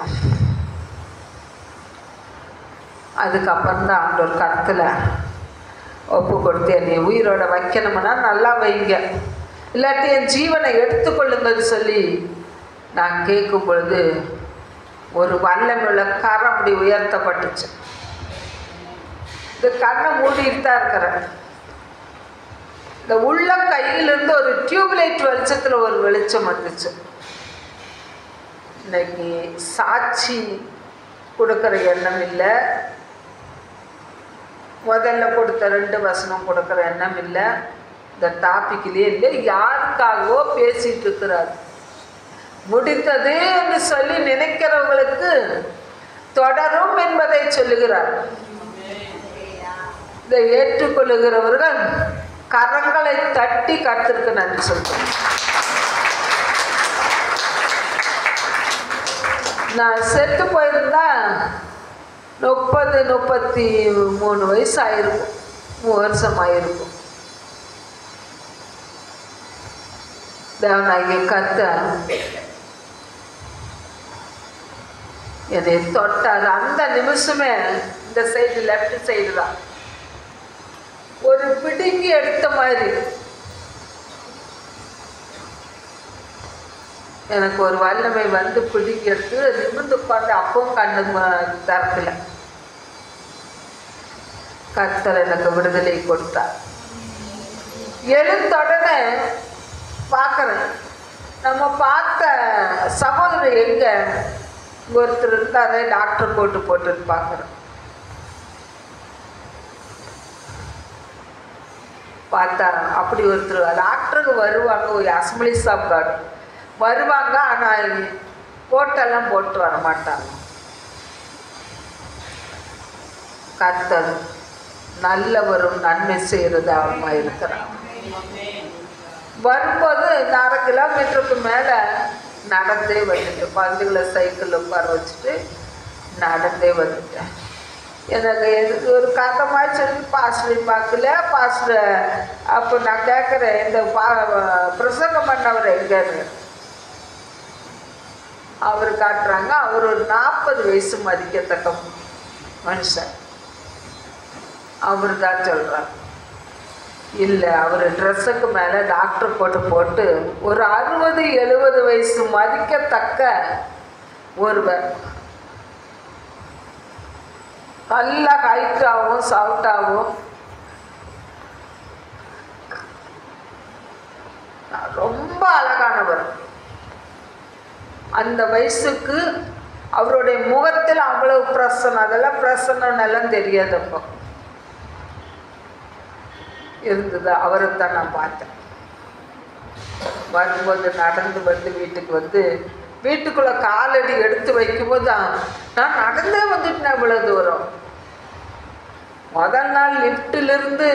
அதுக்கப்புறம் தான் ஆண்டவர் கருத்தில் ஒப்பு கொடுத்து என்னை உயிரோட வைக்கணும்னா நல்லா வைங்க, இல்லாட்டி என் ஜீவனை எடுத்துக்கொள்ளுங்கன்னு சொல்லி நான் கேட்கும் பொழுது ஒரு வல்லமுள்ள கரம் அப்படி உயர்த்தப்பட்டுச்சு. இந்த கண்ணை மூடிட்டு தான் இருக்கிறேன். இந்த உள்ள கையிலிருந்து ஒரு டியூப்லைட் வெளிச்சத்தில் ஒரு வெளிச்சம் வந்துச்சு. இன்னைக்கு சாட்சி கொடுக்குற எண்ணம் இல்லை, முதல்ல கொடுத்த 2 வசனம் கொடுக்குற எண்ணம் இல்லை, இந்த டாபிக்லேயே இல்லை. யாருக்காகவோ பேசிகிட்டு இருக்கிறார். முடித்ததுன்னு சொல்லி நினைக்கிறவங்களுக்கு தொடரும் என்பதை சொல்லுகிறார். இதை ஏற்றுக்கொள்ளுகிறவர்கள் கரங்களை தட்டி கர்த்தருக்கு நன்றி சொல்றேன். நான் செத்து போயிருந்தா 33 வயசு ஆயிருக்கும், 3 வருஷம் ஆயிருக்கும். தேவனாகிய கர்த்தர் என்னை தொட்டார். அந்த நிமிஷமே இந்த சைடு, லெஃப்ட் சைடு தான் ஒரு பிடுங்கி எடுத்த மாதிரி எனக்கு ஒரு வல்லமை வந்து பிடிங்கி எடுத்து நிமிர்ந்து உட்காந்து அப்பவும் கண்ணு திறக்கல. கர்த்தர் எனக்கு விடுதலை கொடுத்தார். எழுந்தொடனே பார்க்குறேன், நம்ம பார்த்த சகோதரர் எங்க ஒருத்தர் இருந்தாரு, டாக்டர் கோட்டு போட்டுன்னு பார்க்குறேன். பார்த்தா அப்படி ஒருத்தர் டாக்டருக்கு வருவாங்க, ஒரு அசம்பிளிஸ் ஆஃப் காட் வருவாங்க, ஆனால் கோட்டெல்லாம் போட்டு வர மாட்டாங்க. கர்த்தர் நல்லவரும் நன்மை செய்கிறது அவமா இருக்கிறான். வரும்போது 1/2 கிலோமீட்டருக்கு மேலே நடந்தே வந்துட்டு, குழந்தைகளை சைக்கிளில் உட்கார வச்சுட்டு நடந்தே வந்துட்டேன். எனக்கு எதுக்கு ஒரு கதை மாதிரி சொல்லி பாஸ்டரை பார்க்கல. பாஸ்டர் அப்போ நான் கேட்குறேன், இந்த பிரசங்கம் பண்ணவர் எங்கன்னு அவர் காட்டுறாங்க. அவர் ஒரு 40 வயசு மதிக்கத்தக்க மனுஷன். அவர் தான் சொல்கிறார், இல்லை அவர் ட்ரெஸ்ஸுக்கு மேலே டாக்டர் கோட்டு போட்டு ஒரு 60-70 வயசு மதிக்கத்தக்க ஒருவர், நல்ல ஹைட்டாகவும் சாஃப்டாகவும் ரொம்ப அழகானவர். அந்த வயசுக்கு அவருடைய முகத்தில் அவ்வளவு பிரசன்னம், அதெல்லாம் பிரசன்னெல்லாம் தெரியாதப்போ இருந்தது. அவரை தான் நான் பார்த்தேன். வரும்போது நடந்து வந்து வீட்டுக்கு வந்து வீட்டுக்குள்ளே காலடி எடுத்து வைக்கும்போது தான் நான் நடந்தே வந்துட்டேன் இவ்வளோ தூரம். முதல் நாள் லிஃப்டிலிருந்து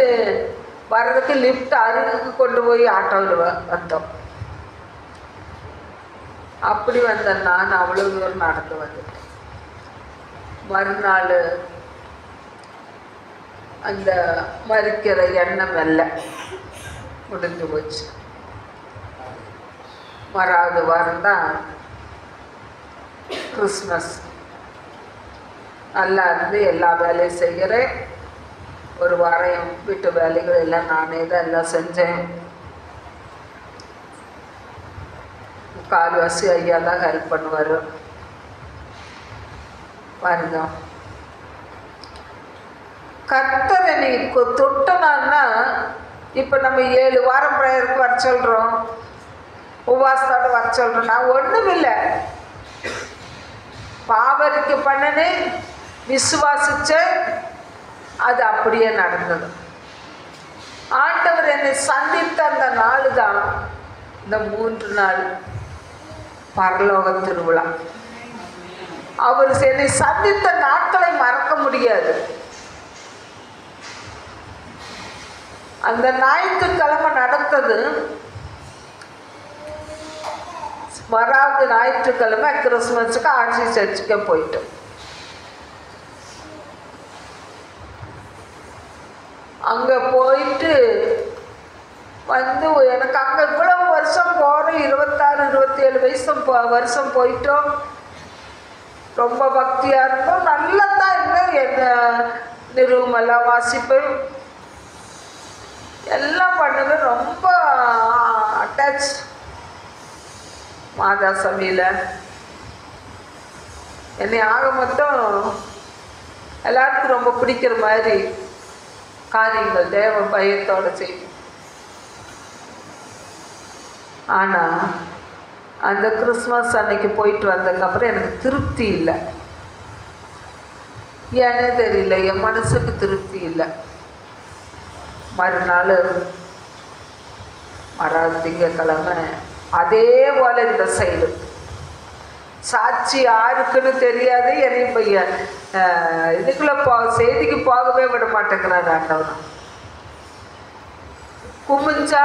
வர்றதுக்கு லிஃப்ட் அருகுக்கு கொண்டு போய் ஆட்டோவில் வந்தோம். அப்படி வந்த நான் அவ்வளோ தூரம் நடந்து வந்துட்டேன். மறுநாள் அந்த மறிக்கிற எண்ணம் வெள்ளை முடிஞ்சு போச்சு. மறாவது வாரம் தான் கிறிஸ்மஸ். நல்லா இருந்து எல்லா வேலையும் செய்கிறேன். ஒரு வாரம் வீட்டு வேலைகள் எல்லாம் நானே தான் எல்லாம் செஞ்சேன். கால்வாசி ஐயா தான் ஹெல்ப் பண்ணுவார். பாருங்க, கர்த்தர் என்னை தொட்டனான்னா, இப்போ நம்ம 7 வாரம் ப்ரேயருக்கு வர சொல்கிறோம், உபவாசத்தோடு வர சொல்கிறோம். நான் ஒன்றும் இல்லை, பாவரிக்கு பண்ணினேன், விசுவாசிச்சேன், அது அப்படியே நடந்தது. ஆண்டவர் என்னை சந்தித்த அந்த நாள் தான் இந்த 3 நாள் பரலோக திருவிழா. அவர் என்னை சந்தித்த நாட்களை மறக்க முடியாது. அந்த ஞாயிற்றுக்கிழமை நடந்தது. மறாவது ஞாயிற்றுக்கிழமை கிறிஸ்மஸுக்கு ஆர்சி சர்ச்சுக்கே போயிட்டோம். அங்கே போயிட்டு வந்து எனக்கு அங்கே இவ்வளவு வருஷம் போகிறோம், 26-27 வருஷம் போயிட்டோம். ரொம்ப பக்தியாக இருந்தோம், நல்லா தான் இருந்தோம். என்ன நிறுவமெல்லாம் வாசிப்பேன், எல்லாம் பண்ணுது. ரொம்ப அட்டாச் மாதா சபையில் என்னை ஆக மொத்தம் எல்லாருக்கும் ரொம்ப பிடிக்கிற மாதிரி காரியங்கள் தேவ பயத்தோடு செய்யும். ஆனால் அந்த கிறிஸ்மஸ் அன்னைக்கு போயிட்டு வந்ததுக்கப்புறம் எனக்கு திருப்தி இல்லை. ஏன்னே தெரியல, என் மனசுக்கு திருப்தி இல்லை. மறுநாள் மறாவது திங்கக்கிழமை அதே போல் இந்த சைடு சாட்சி யாருக்குன்னு தெரியாது. என்னையும் பையன் இதுக்குள்ளே செய்திக்கு போகவே விட மாட்டேங்கிறார் ஆண்டவர். குமிஞ்சா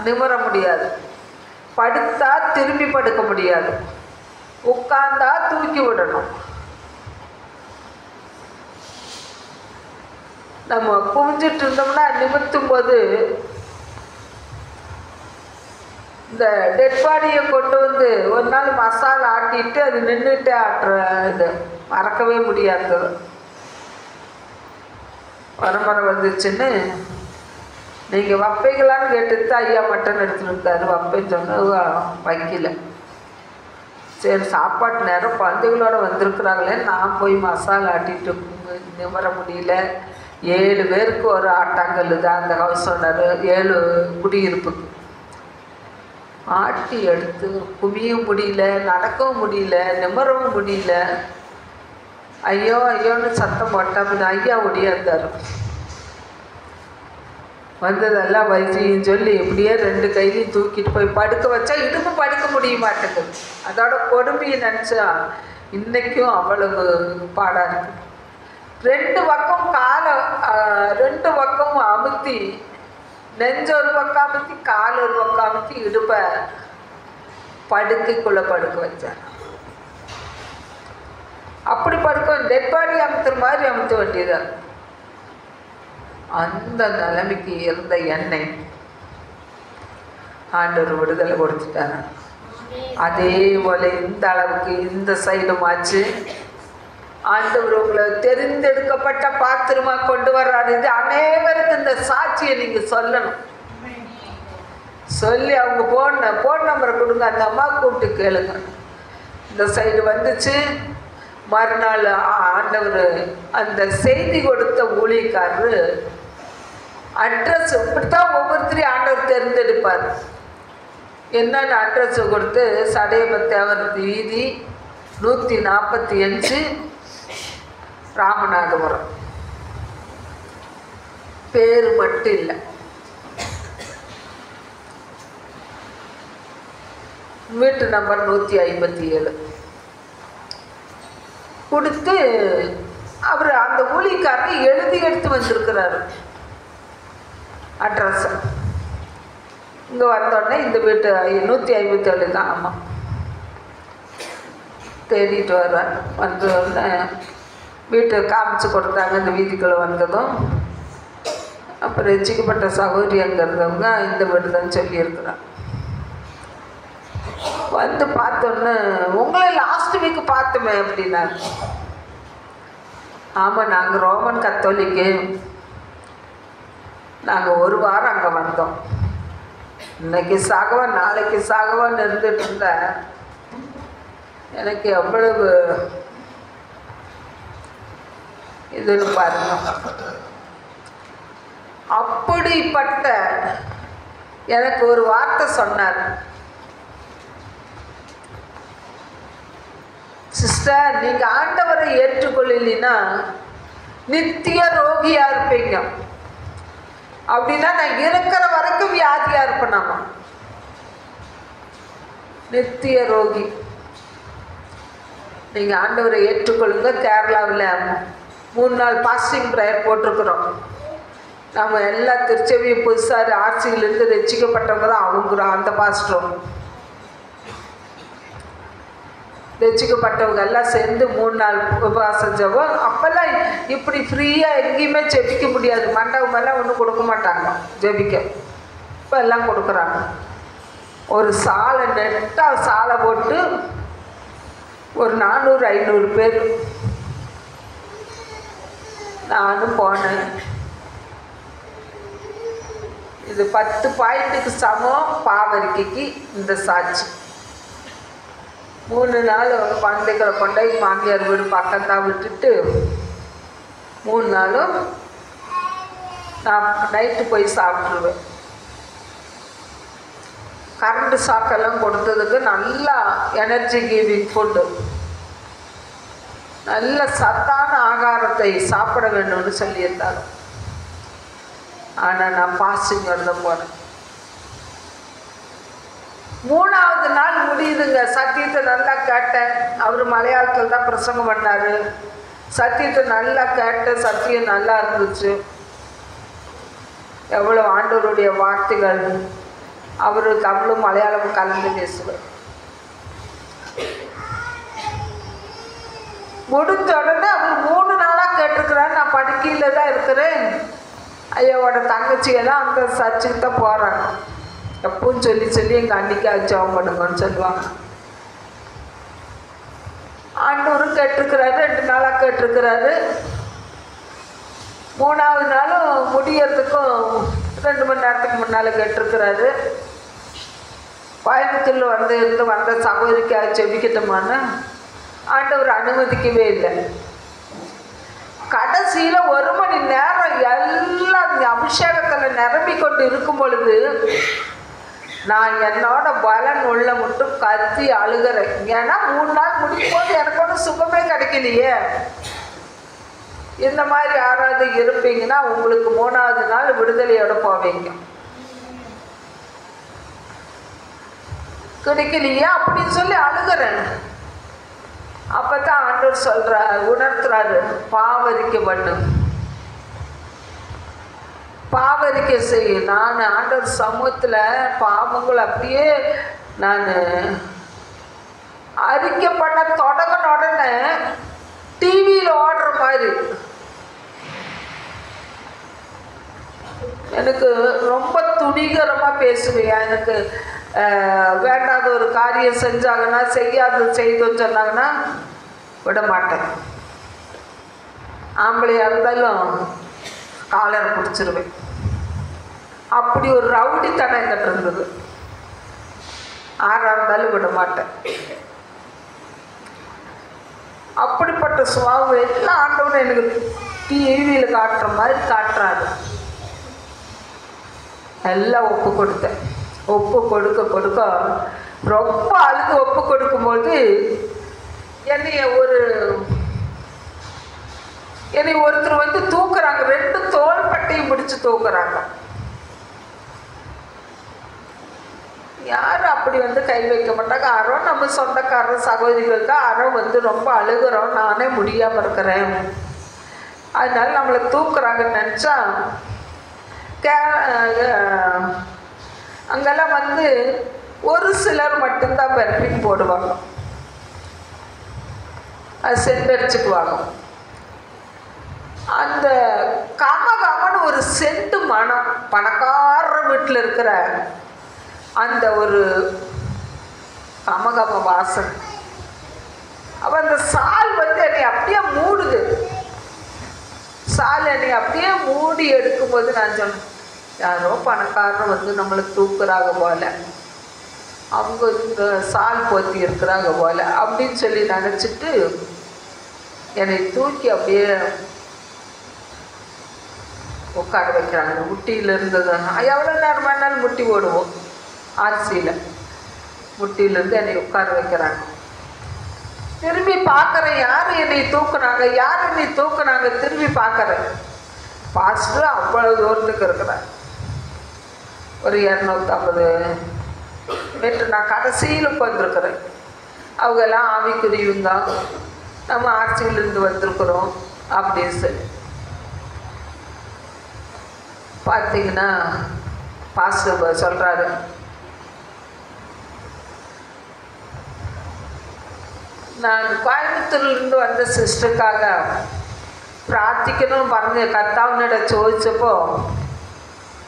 நிமிர முடியாது, படுத்தா திரும்பி படுக்க முடியாது, உட்கார்ந்தா தூக்கி விடணும். நம்ம குமிஞ்சிட்டு இருந்தோம்னா நிமிர்த்தும் போது இந்த டெட் பாடியை கொண்டு வந்து ஒரு நாள் மசாலா ஆட்டிட்டு அது நின்றுட்டே ஆட்டுற இது மறக்கவே முடியாது. வரமரை வந்துச்சுன்னு நீங்கள் வைப்பீங்களான்னு கேட்டுட்டு ஐயா மட்டன் எடுத்துகிட்டு இருந்தாரு. வைப்பேன்னு சொன்ன வைக்கல. சரி சாப்பாட்டு நேரம் குழந்தைகளோட வந்திருக்குறாங்களே, நான் போய் மசாலா ஆட்டிட்டு நிமிர முடியல. 7 பேருக்கு ஒரு ஆட்டாங்கல் தான் அந்த ஹவுஸ் ஓனர், 7 குடியிருப்புக்கு. ஆட்டி எடுத்து குமியும் முடியல, நடக்கவும் முடியல, நிமிரவும் முடியல. ஐயோ ஐயோன்னு சத்தம் போட்டால் ஐயா ஒடியாந்தார். வந்ததெல்லாம் வைத்தியம் சொல்லி இப்படியே 2 கையிலையும் தூக்கிட்டு போய் படுக்க வச்சா இடுப்பு படுக்க முடிய மாட்டேங்குது. அதோட கொடுமையை நினச்சா இன்றைக்கும் அவ்வளவு பாடாக இருக்குது. 2 பக்கம் காலை 2 பக்கமும் அமுத்தி, நெஞ்ச ஒரு பக்கம் அமுத்தி, கால் ஒரு பக்கம் அமுத்தி, இடுப்பை படுக்கைக்குள்ளே படுக்க வச்சார். அப்படி படுக்க டெட் பாடி அமுத்துற மாதிரி அமுத்த வேண்டியதான். அந்த நிலைமைக்கு இருந்த என்னை ஆண்டவர் விடுதலை கொடுத்துட்டாங்க. அதே போல இந்த அளவுக்கு இந்த சைடுமாச்சு ஆண்டவர் உங்களை தெரிந்தெடுக்கப்பட்ட பாத்திரமா கொண்டு வர்றாரு. இது அனைவருக்கு இந்த சாட்சியை நீங்க சொல்லணும். சொல்லி அவங்க போன் நம்பரை கொடுங்க, அந்த அம்மா கூப்பிட்டு கேளுங்க. இந்த சைடு வந்துச்சு. மறுநாள் ஆண்டவர் அந்த செய்தி கொடுத்த ஊழியக்காரரு அட்ரஸ் இப்படித்தான் ஒவ்வொருத்தரையும் ஆண்டவர் தேர்ந்தெடுப்பார். என்னென்ன அட்ரஸ் கொடுத்து சடையபத்தேவர் வீதி 145 ராமநாதபுரம். பேர் மட்டும் இல்லை, வீட்டு நம்பர் 157 கொடுத்து அவர் அந்த ஊழியக்காரர் எழுதி எடுத்து வந்திருக்கிறாரு அட்ரஸ். இங்கே வந்தோடனே இந்த வீட்டு 157 தான். ஆமாம், தேடிட்டு வர்றார். வந்தோடனே வீட்டை காமிச்சு கொடுத்தாங்க. இந்த வீதிக்குள்ளே வந்ததும் அப்புறம் ரசிக்கப்பட்ட சகோதரி அங்கே இருந்தவங்க இந்த வீடு தான் சொல்லியிருக்கிறாங்க. வந்து பார்த்தோன்னு உங்களை லாஸ்ட் வீக் பார்த்தோமே அப்படின்னாங்க. ஆமாம், நாங்கள் ரோமன் கத்தோலிக்கு. நாங்கள் 1 வாரம் அங்கே வந்தோம். இன்னைக்கு சாகவன் நாளைக்கு சாகவான்னு இருந்துட்டு இருந்தேன். எனக்கு எவ்வளவு இதுன்னு பாருங்க. அப்படிப்பட்ட எனக்கு ஒரு வார்த்தை சொன்னார். சிஸ்டர், நீங்க ஆண்டவரை ஏற்றுக்கொள்ளலைன்னா நித்திய ரோகியா இருப்பீங்க. அப்படின்னா நான் இருக்கிற வரைக்கும் வியாதியா இருப்பேனாமா. நித்திய ரோகி. நீங்க ஆண்டவரை ஏற்றுக்கொள்ளுங்க. கேரளாவில் 3 நாள் பாஸ்டிங் ப்ரேயர் போட்டிருக்கிறோம். நம்ம எல்லா திருச்செவியும் புதுசாக ஆர்சியிலிருந்து ரசிக்கப்பட்டவங்க தான் அவங்க. அந்த பாஸ்டரும் ரசிக்கப்பட்டவங்க எல்லாம் சேர்ந்து 3 நாள் உபவாசம் ஜெபம். அப்போல்லாம் இப்படி ஃப்ரீயாக எங்கேயுமே ஜெபிக்க முடியாது. மண்டபமெல்லாம் ஒன்றும் கொடுக்க மாட்டாங்க ஜெபிக்க. இப்போ எல்லாம் கொடுக்குறாங்க. ஒரு சாலை நெட்டாக சாலை போட்டு ஒரு 400-500 பேர். நானும் போனேன். இது 10 பாயிண்ட்டுக்கு சமம் பாவரிக்கைக்கு இந்த சாட்சி. 3 நாள் குழந்தைகளை கொண்டே மாமியார் வீடு பக்கம்தான் விட்டுட்டு 3 நாளும் நான் நைட்டு போய் சாப்பிட்ருவேன். கரண்ட் சாக்கெல்லாம் கொடுத்ததுக்கு நல்லா எனர்ஜி கிவிங் ஃபுட்டு, நல்ல சத்தான ஆகாரத்தை சாப்பிட வேண்டும்னு சொல்லியிருந்தாங்க. ஆனால் நான் பாஸ்டிங்கோடு தான் போனேன். 3வது நாள் முடியுதுங்க. சத்தியத்தை நல்லா கேட்டேன். அவர் மலையாளத்தில் தான் பிரசங்கம் பண்ணார். சத்தியத்தை நல்லா கேட்டேன். சத்தியம் நல்லா இருந்துச்சு. எவ்வளோ ஆண்டவருடைய வார்த்தைகள். அவர் தமிழும் மலையாளமும் கலந்து பேசுவார். முடிஞ்ச உடனே அவர் 3 நாளாக கேட்டிருக்கிறார். நான் படுக்கையில் தான் இருக்கிறேன். ஐயாவோட தங்கச்சியெல்லாம் அந்த சர்ச்சுக்கு தான் போகிறாங்க. எப்பவும் சொல்லி எங்கள் அன்னைக்கு ஜெபம் பண்ணுங்கன்னு சொல்லுவாங்க. ஆண்டவரும் கேட்டிருக்கிறாரு. 2 நாளாக கேட்டிருக்கிறாரு. 3வது நாளும் முடியறதுக்கும் 2 மணி நேரத்துக்கு முன்னால் கேட்டிருக்கிறாரு. கோயம்புத்தூரில் வந்த சகோதரிக்காக செபிக்கட்டுமான்னு ஆண்டவர் அனுமதிக்கவே இல்லை. கடைசியில் 1 மணி நேரம் எல்லாம் அபிஷேகத்தில் நிரம்பி கொண்டு இருக்கும் பொழுது நான் என்னோட பலன் உள்ள மட்டும் கத்தி அழுகிறேன். ஏன்னா 3 நாள் முடிக்கும் போது எனக்கு ஒன்றும் சுகமே கிடைக்கலையே. இந்த மாதிரி யாராவது இருப்பீங்கன்னா உங்களுக்கு 3வது நாள் விடுதலையோட போவீங்க. கிடைக்கலையே அப்படின்னு சொல்லி அழுகிறேன். அப்பதான் ஆண்டவர் சொல்றாரு, உணர்த்துறாரு, பாவரிக்கை பண்ணு, பாவரிக்கை செய்ய. நான் ஆண்டவர் சமூகத்தில் பாவங்கள் அப்படியே நான் அறிக்கை பண்ண தொடங்கின உடனே டிவியில் ஓடுற மாதிரி எனக்கு ரொம்ப துணிகரமாக பேசுவேன். எனக்கு வேண்டாத ஒரு காரியம் செஞ்சாங்கன்னா, செய்தோன்னு சொன்னாங்கன்னா விட மாட்டேன். ஆம்பளையாக இருந்தாலும் காலரை பிடிச்சிருவேன். அப்படி ஒரு ரவுடித்தனம் என்கிட்ட இருந்தது. ஆறாக இருந்தாலும் விட மாட்டேன். அப்படிப்பட்ட சுபாவம் எல்லாம் ஆண்டவனை எனக்கு டிவியில் காட்டுற மாதிரி காட்டுறாரு. எல்லாம் ஒப்பு கொடுத்தேன். ஒப்பு கொடுக்க ரொம்ப அழுது ஒப்பு கொடுக்கும்போது என்னை ஒருத்தர் தூக்குறாங்க. 2 தோள் பட்டையும் பிடிச்சு தூக்குறாங்க. யாரும் அப்படி கை வைக்க மாட்டாங்க. யாரோ நம்ம சொந்தக்காரர் சகோதரிகள் தான். யாரோ ரொம்ப அழுகிறோம், நானே முடியாமல் இருக்கிறேன், அதனால நம்மளை தூக்குறாங்கன்னு நினச்சா அங்கெல்லாம் ஒரு சிலர் மட்டும்தான் பெர்ஃபியூம் போடுவாங்க. அது சென்டடிச்சுக்குவாங்க. அந்த கமகமன்னு ஒரு சென்ட் மனம், பணக்கார வீட்டில் இருக்கிற அந்த ஒரு கமகம வாசனை. அப்போ அந்த சால் என்னை அப்படியே மூடுது. சால் என்னை அப்படியே மூடி எடுக்கும்போது நான் சொன்னேன், யாரோ பணக்காரர் நம்மளை தூக்குறாங்க போல, அவங்க இந்த சால் போத்தி இருக்கிறாங்க போல அப்படின்னு சொல்லி நினச்சிட்டு என்னை தூக்கி அப்படியே உட்கார வைக்கிறாங்க. முட்டியில் இருந்தது எவ்வளோ நேரம் வேணாலும் முட்டி ஓடுவோம். ஆர்சியில் முட்டியிலேருந்து என்னை உட்கார வைக்கிறாங்க. திரும்பி பார்க்குறேன், யார் என்னை தூக்குனாங்க, யார் என்னை தூக்குனாங்க. திரும்பி பார்க்குறேன், பாஸ்டர் அவ்வளோ தூரத்துக்கு இருக்கிறேன். ஒரு 250 மீட்டர் நான் கடைசியில் உட்காந்துருக்குறேன். அவங்கெல்லாம் ஆவிக்குரியவங்க, நம்ம ஆர்சியிலேருந்து வந்திருக்கிறோம் அப்படின்னு சொல்லி பார்த்தீங்கன்னா பாஸ்டர் சொல்கிறாரு, நான் கோயம்புத்தூர்லேருந்து வந்த சிஸ்டருக்காக பிரார்த்திக்கணும் പറഞ്ഞ് കർത്താവിനോട് ചോദിച്ചപ്പോൾ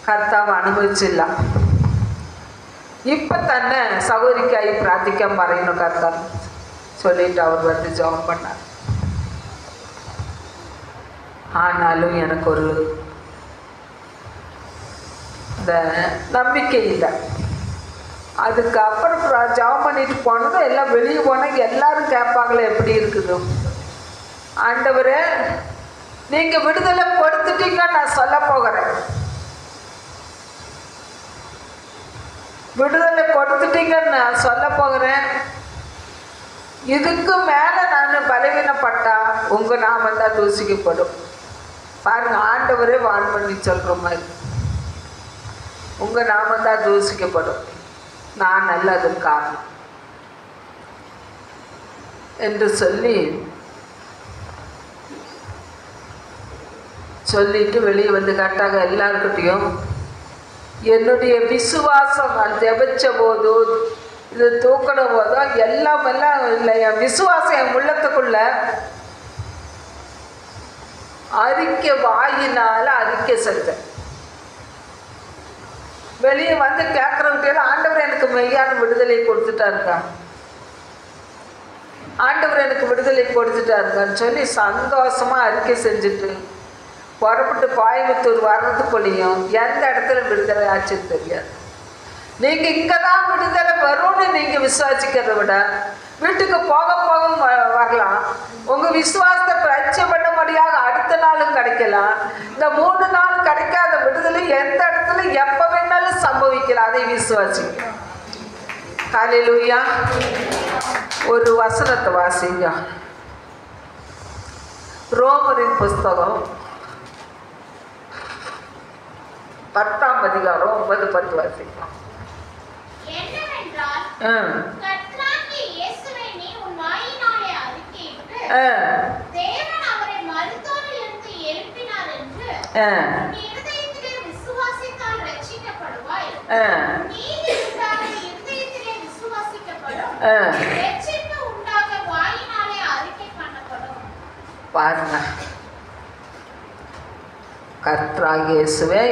കർത്താവ് അനുവദിച്ചില്ല. ഇപ്പം തന്നെ സഹോദരിക്കായി പ്രാർത്ഥിക്കാൻ പറയുന്നു കർത്താവ് சொல்லிட்டு அவர் ஜெபம் பண்ணார். ஆனாலும் எனக்கு ஒரு இந்த நம்பிக்கை இல்லை. அதுக்கப்புறம் ஜெபம் பண்ணிட்டு போனதும் எல்லாம் வெளியே போனால் எல்லாரும் கேட்பாங்களே எப்படி இருக்குது. ஆண்டவரே நீங்கள் விடுதலை கொடுத்துட்டீங்க, நான் சொல்ல போகிறேன். விடுதலை கொடுத்துட்டீங்கன்னு நான் சொல்ல போகிறேன். இதுக்கு மேலே நான் பலவீனப்பட்டா உங்கள் நாமம் தான் தூசிக்கப்படும். பாருங்க, ஆண்டவரே வான் பண்ணி சொல்கிற மாதிரி உங்கள் நாமம் தான் தூசிக்கப்படும். நான் நல்லது காரணம் என்று சொல்லிட்டு வெளியே வந்து கேட்டாங்க எல்லாருக்கிட்டையும், என்னுடைய விசுவாசம் நான் ஜெபிச்ச போதோ இது தூக்கின போதோ எல்லாம் இல்லை, என் விசுவாசம் என் உள்ளத்துக்குள்ள அறிக்கை வாயினால அறிக்கை செஞ்சேன். வெளியே வந்து கேட்குறவங்கிட்ட ஆண்டவர் எனக்கு மெய்யான விடுதலை கொடுத்துட்டாருக்கா, ஆண்டவர் எனக்கு விடுதலை கொடுத்துட்டாருக்கான்னு சொல்லி சந்தோஷமாக அறிக்கை செஞ்சுட்டு புறப்பட்டு கோயம்புத்தூர் வர்றதுக்குள்ளேயும் எந்த இடத்துல விடுதலை ஆச்சுன்னு தெரியாது. நீங்கள் இங்கே தான் விடுதலை வரும்னு நீங்கள் விசுவாசிக்கிறத விட வீட்டுக்கு போக வரலாம். உங்கள் விசுவாசத்தை பரீட்சை பண்ணும்படியாக அடுத்த நாளும் கிடைக்கலாம். இந்த 3 நாள் கிடைக்காத விடுதலை எந்த இடத்துல எப்போ வேணாலும் சம்பவிக்கலாம். அதை விசுவாசிக்க. ஹல்லேலூயா. ஒரு வசனத்தை வாசிங்க. ரோமரின் புஸ்தகம் 10ஆம் அதிகாரம் 9-10 வாசிக்கலாம். பாருங்க, கர்த்தராகிய இயேசுவை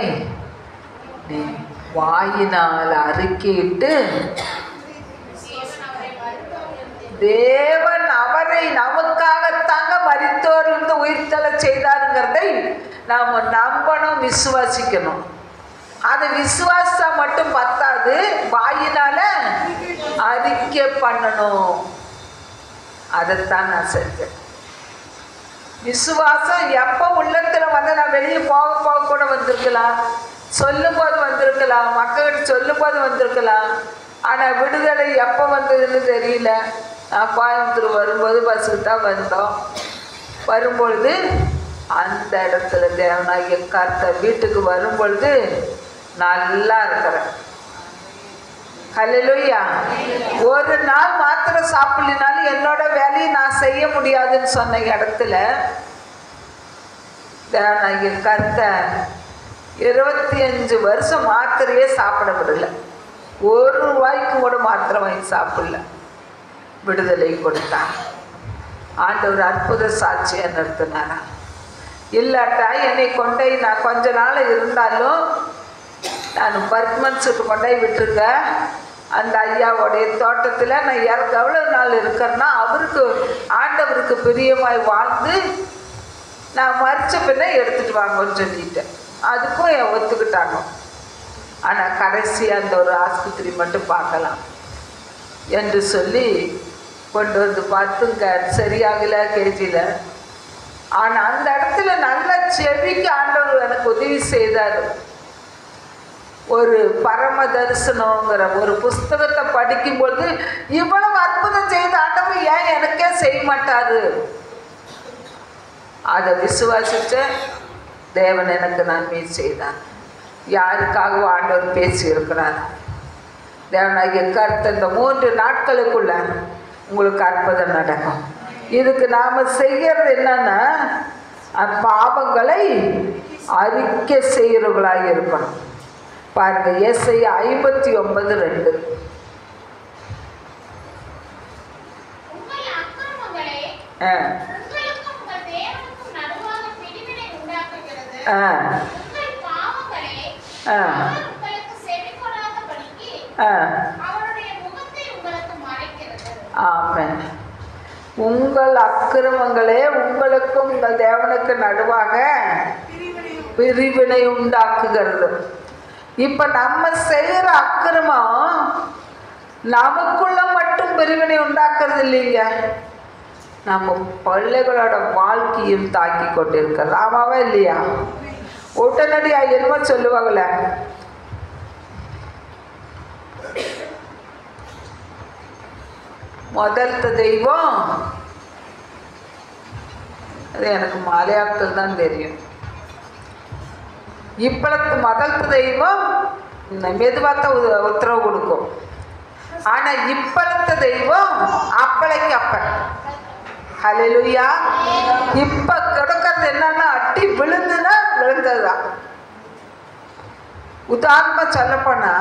நீ வாயினால் அறிக்கையிட்டு தேவன் அவரை நமக்காகத்தாங்க மரித்தோரிலிருந்து உயிர்த்தெழ செய்தாருங்கிறதை நாம் நம்பணும், விசுவாசிக்கணும். அதை விசுவாசா மட்டும் பத்தாது, வாயினால அறிக்கை பண்ணணும். அதைத்தான் நான் செஞ்சேன். விசுவாசம் எப்போ உள்ளத்தில் வந்து நான் வெளியே போக கூட வந்திருக்கலாம், சொல்லும் போது வந்திருக்கலாம், மக்கள்கிட்ட சொல்லும் போது வந்திருக்கலாம். ஆனால் விடுதலை எப்போ வந்ததுன்னு தெரியல. நான் கோயம்புத்தூர் வரும்போது பஸ்ஸுக்கு தான் வந்தோம். வரும்பொழுது அந்த இடத்துல தேவனாகிய கர்த்தர் வீட்டுக்கு வரும்பொழுது நல்லா இருக்கிறேன். ஹல்லேலூயா. ஒரு நாள் மாத்திரம் சாப்பிடலினாலும் என்னோட வேலையை நான் செய்ய முடியாதுன்னு சொன்ன இடத்துல தேவனாகிய கர்த்தர் 25 வருஷம் மாத்திரையே சாப்பிட விடல. ஒரு ரூபாய்க்கு கூட மாத்திரை வாங்கி சாப்பிடல. விடுதலை கொடுத்தார். ஆண்டவர் அற்புத சாட்சியாக நிறுத்தினாரா. இல்லாட்டா என்னை கொண்டே நான் கொஞ்ச நாள் இருந்தாலும் நான் பர்மன்ஸுக்கு கொண்டே விட்டுருங்க. அந்த ஐயாவோடைய தோட்டத்தில் நான் எவ்வளோ நாள் இருக்கிறேன்னா அவருக்கு ஆண்டவருக்கு பிரியமாய் வாழ்ந்து நான் மறிச்ச பின்ன எடுத்துகிட்டு வாங்கன்னு சொல்லிட்டேன். அதுக்கும் ஒத்துக்கிட்டாங்க. ஆனால் கடைசியாக அந்த ஒரு ஆஸ்பத்திரி மட்டும் பார்க்கலாம் என்று சொல்லி கொண்டு வந்து பார்த்துங்க, சரியாகலை கேஜியில். ஆனால் அந்த இடத்துல நல்ல செவிக்கு ஆண்டவர் எனக்கு உதவி செய்தார். ஒரு பரம தரிசனங்கிற ஒரு புஸ்தகத்தை படிக்கும்பொழுது இவ்வளவு அற்புதம் செய்த ஆண்டவர் ஏன் எனக்கே செய்ய மாட்டாரு? அதை விசுவாசிச்ச தேவன் எனக்கு நன்மை செய்தார். யாருக்காகவும் ஆண்டவர் பேசி இருக்கிறார். தேவனாகிய கர்த்தர் இந்த 3 நாட்களுக்குள்ள உங்களுக்கு அற்புதம் நடக்கும். இதுக்கு நாம் செய்கிறது என்னன்னா பாவங்களை அறிக்கை செய்கிறவர்களாக இருக்கணும். பாருங்க, ஏசாயா 59:2. ஆமென். உங்கள் அக்கிரமங்களே உங்களுக்கும் உங்கள் தேவனுக்கு நடுவாக பிரிவினை உண்டாக்குகிறது. இப்ப நம்ம செய்யற அக்கிரமம் நமக்குள்ள மட்டும் பிரிவினை உண்டாக்குறது இல்லைங்க, நம்ம பிள்ளைகளோட வாழ்க்கையும் தாக்கி கொண்டிருக்கிறது. ஆமாவா இல்லையா? உடனடியா என்னமோ சொல்லுவாங்கள, முதல்த்த தெய்வம், அது எனக்கு மலையாளத்தில் தான் தெரியும். இப்பளத்து முதல்த்த தெய்வம் மெதுவாக உத்தரவு கொடுக்கும். ஆனா இப்பளத்த தெய்வம் அப்பளைக்கு அப்பன். ஹல்லேலூயா. இப்ப கிடக்கிறது என்னன்னா அட்டி விழுந்துன்னா விழுந்ததுதான். உதாரணமா சொல்லப்போனா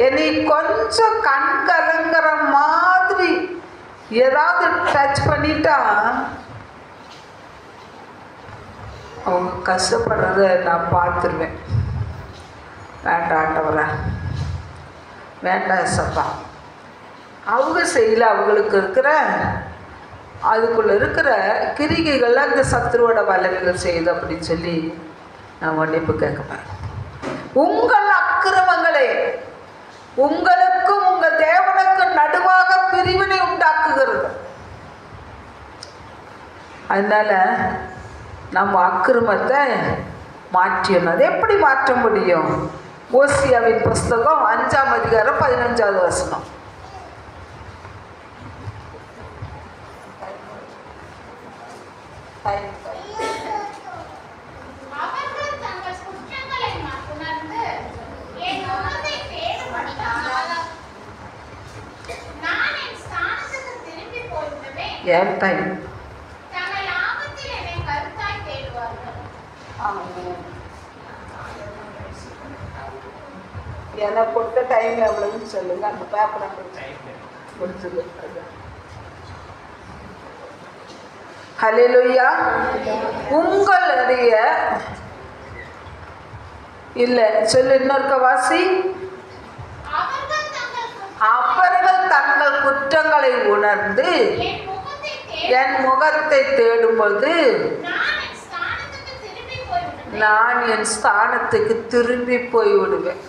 என்னை கொஞ்சம் கண் கலங்குற மாதிரி ஏதாவது டச் பண்ணிட்டா அவங்க கஷ்டப்படுறத நான் பார்த்துருவேன். வேண்டாம் ஆண்டவரே, வேண்டாம் சப்பா, அவங்க செய்யல, அவங்களுக்கு இருக்கிற அதுக்குள்ள இருக்கிற கிரிகைகள் அந்த சத்துருவோட வல்லமைகள் செய்யுது அப்படின்னு சொல்லி நான் மன்னிப்பு கேட்குறேன். உங்கள் அக்கிரமங்களே உங்களுக்கும் உங்கள் தேவனுக்கு நடுவாக பிரிவினை உண்டாக்குகிறது. அதனால நம்ம அக்கிரமத்தை மாற்றிடணும். அது எப்படி மாற்ற முடியும்? ஓசியாவின் புஸ்தகம் 5ஆம் அதிகாரம் 15வது வசனம். ஏன் டைம் எனக்கு கொடுத்த டைம் எவ்வளவுன்னு சொல்லுங்க. அந்த பேப்பரை முடிச்சது. ஹல்லேலூயா. உங்களுடைய இல்ல சொல்லு, இன்னொருக்க வாசி. அவர்கள் தங்கள் குற்றங்களை உணர்ந்து என் முகத்தை தேடும்போது நான் என் ஸ்தானத்துக்கு திரும்பி போய் விடுவேன்.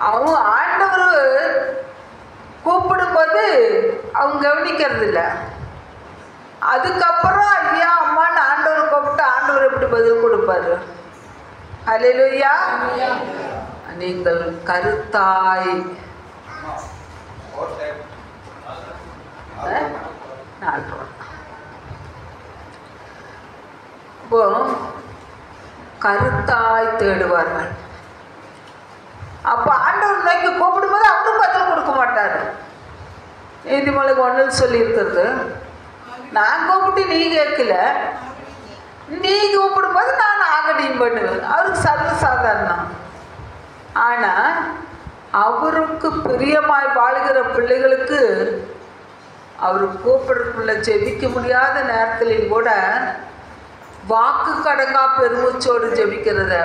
அவங்க ஆண்டவர் கூப்பிடும்போது அவங்க கவனிக்கிறது இல்லை. அதுக்கப்புறம் ஐயா அம்மான்னு ஆண்டவர் கூப்பிட்டு ஆண்டவர் எப்படி பதில் கொடுப்பாரு? ஹல்லேலூயா. நீங்கள் கருத்தாய் இப்போ கருத்தாய் தேடுவார்கள். அப்போ ஆண்டவர் நோக்கி கூப்பிடும்போது அவரும் பதில் கொடுக்க மாட்டார். நீதிமொழிக்கு 1 சொல்லியிருக்கிறது, நான் கூப்பிட்டு நீ கேட்கல, நீ கூப்பிடும்போது நான் ஆகடியும் பண்ணுவேன். அவருக்கு சர்வசாதாரணம். ஆனால் அவருக்கு பிரியமாய் வாழ்கிற பிள்ளைகளுக்கு அவர் கூப்பிடுறதுக்குள்ள ஜெபிக்க முடியாத நேரத்திலையும் கூட வாக்கு கடங்கா பெருமூச்சோடு ஜெபிக்கிறது.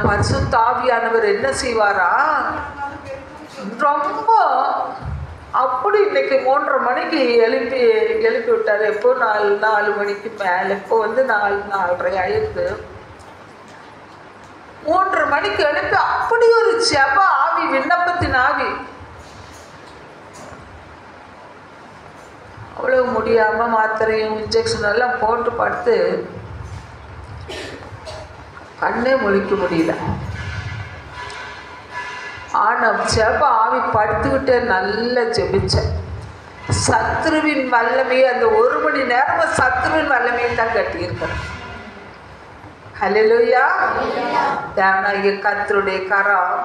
பரிசுத்த ஆவியானவர் என்ன செய்வாரா, ரொம்ப அப்படி இன்னைக்கு 3:30 மணிக்கு எழுப்பி விட்டார். எப்போ 4 மணிக்கு மேலே, இப்போ 4:30 ஆயிடுது. 3:30 மணிக்கு எழுப்பி அப்படி ஒரு ஜெப ஆவி, விண்ணப்பத்தின் ஆவி. அவ்வளவு முடியாம மாத்திரையும் இன்ஜெக்ஷன் எல்லாம் போட்டு படுத்து கண்ணே முழிக்க முடியல. ஆனா ஜெப ஆவி படுத்துக்கிட்டே நல்லா ஜெபிச்சேன். சத்ருவின் வல்லமையை அந்த 1 மணி நேரம் சத்ருவின் வல்லமையை தான் கட்டியிருக்கிறேன். ஹல்லேலூயா. தேவனாகிய கர்த்தருடைய கரம்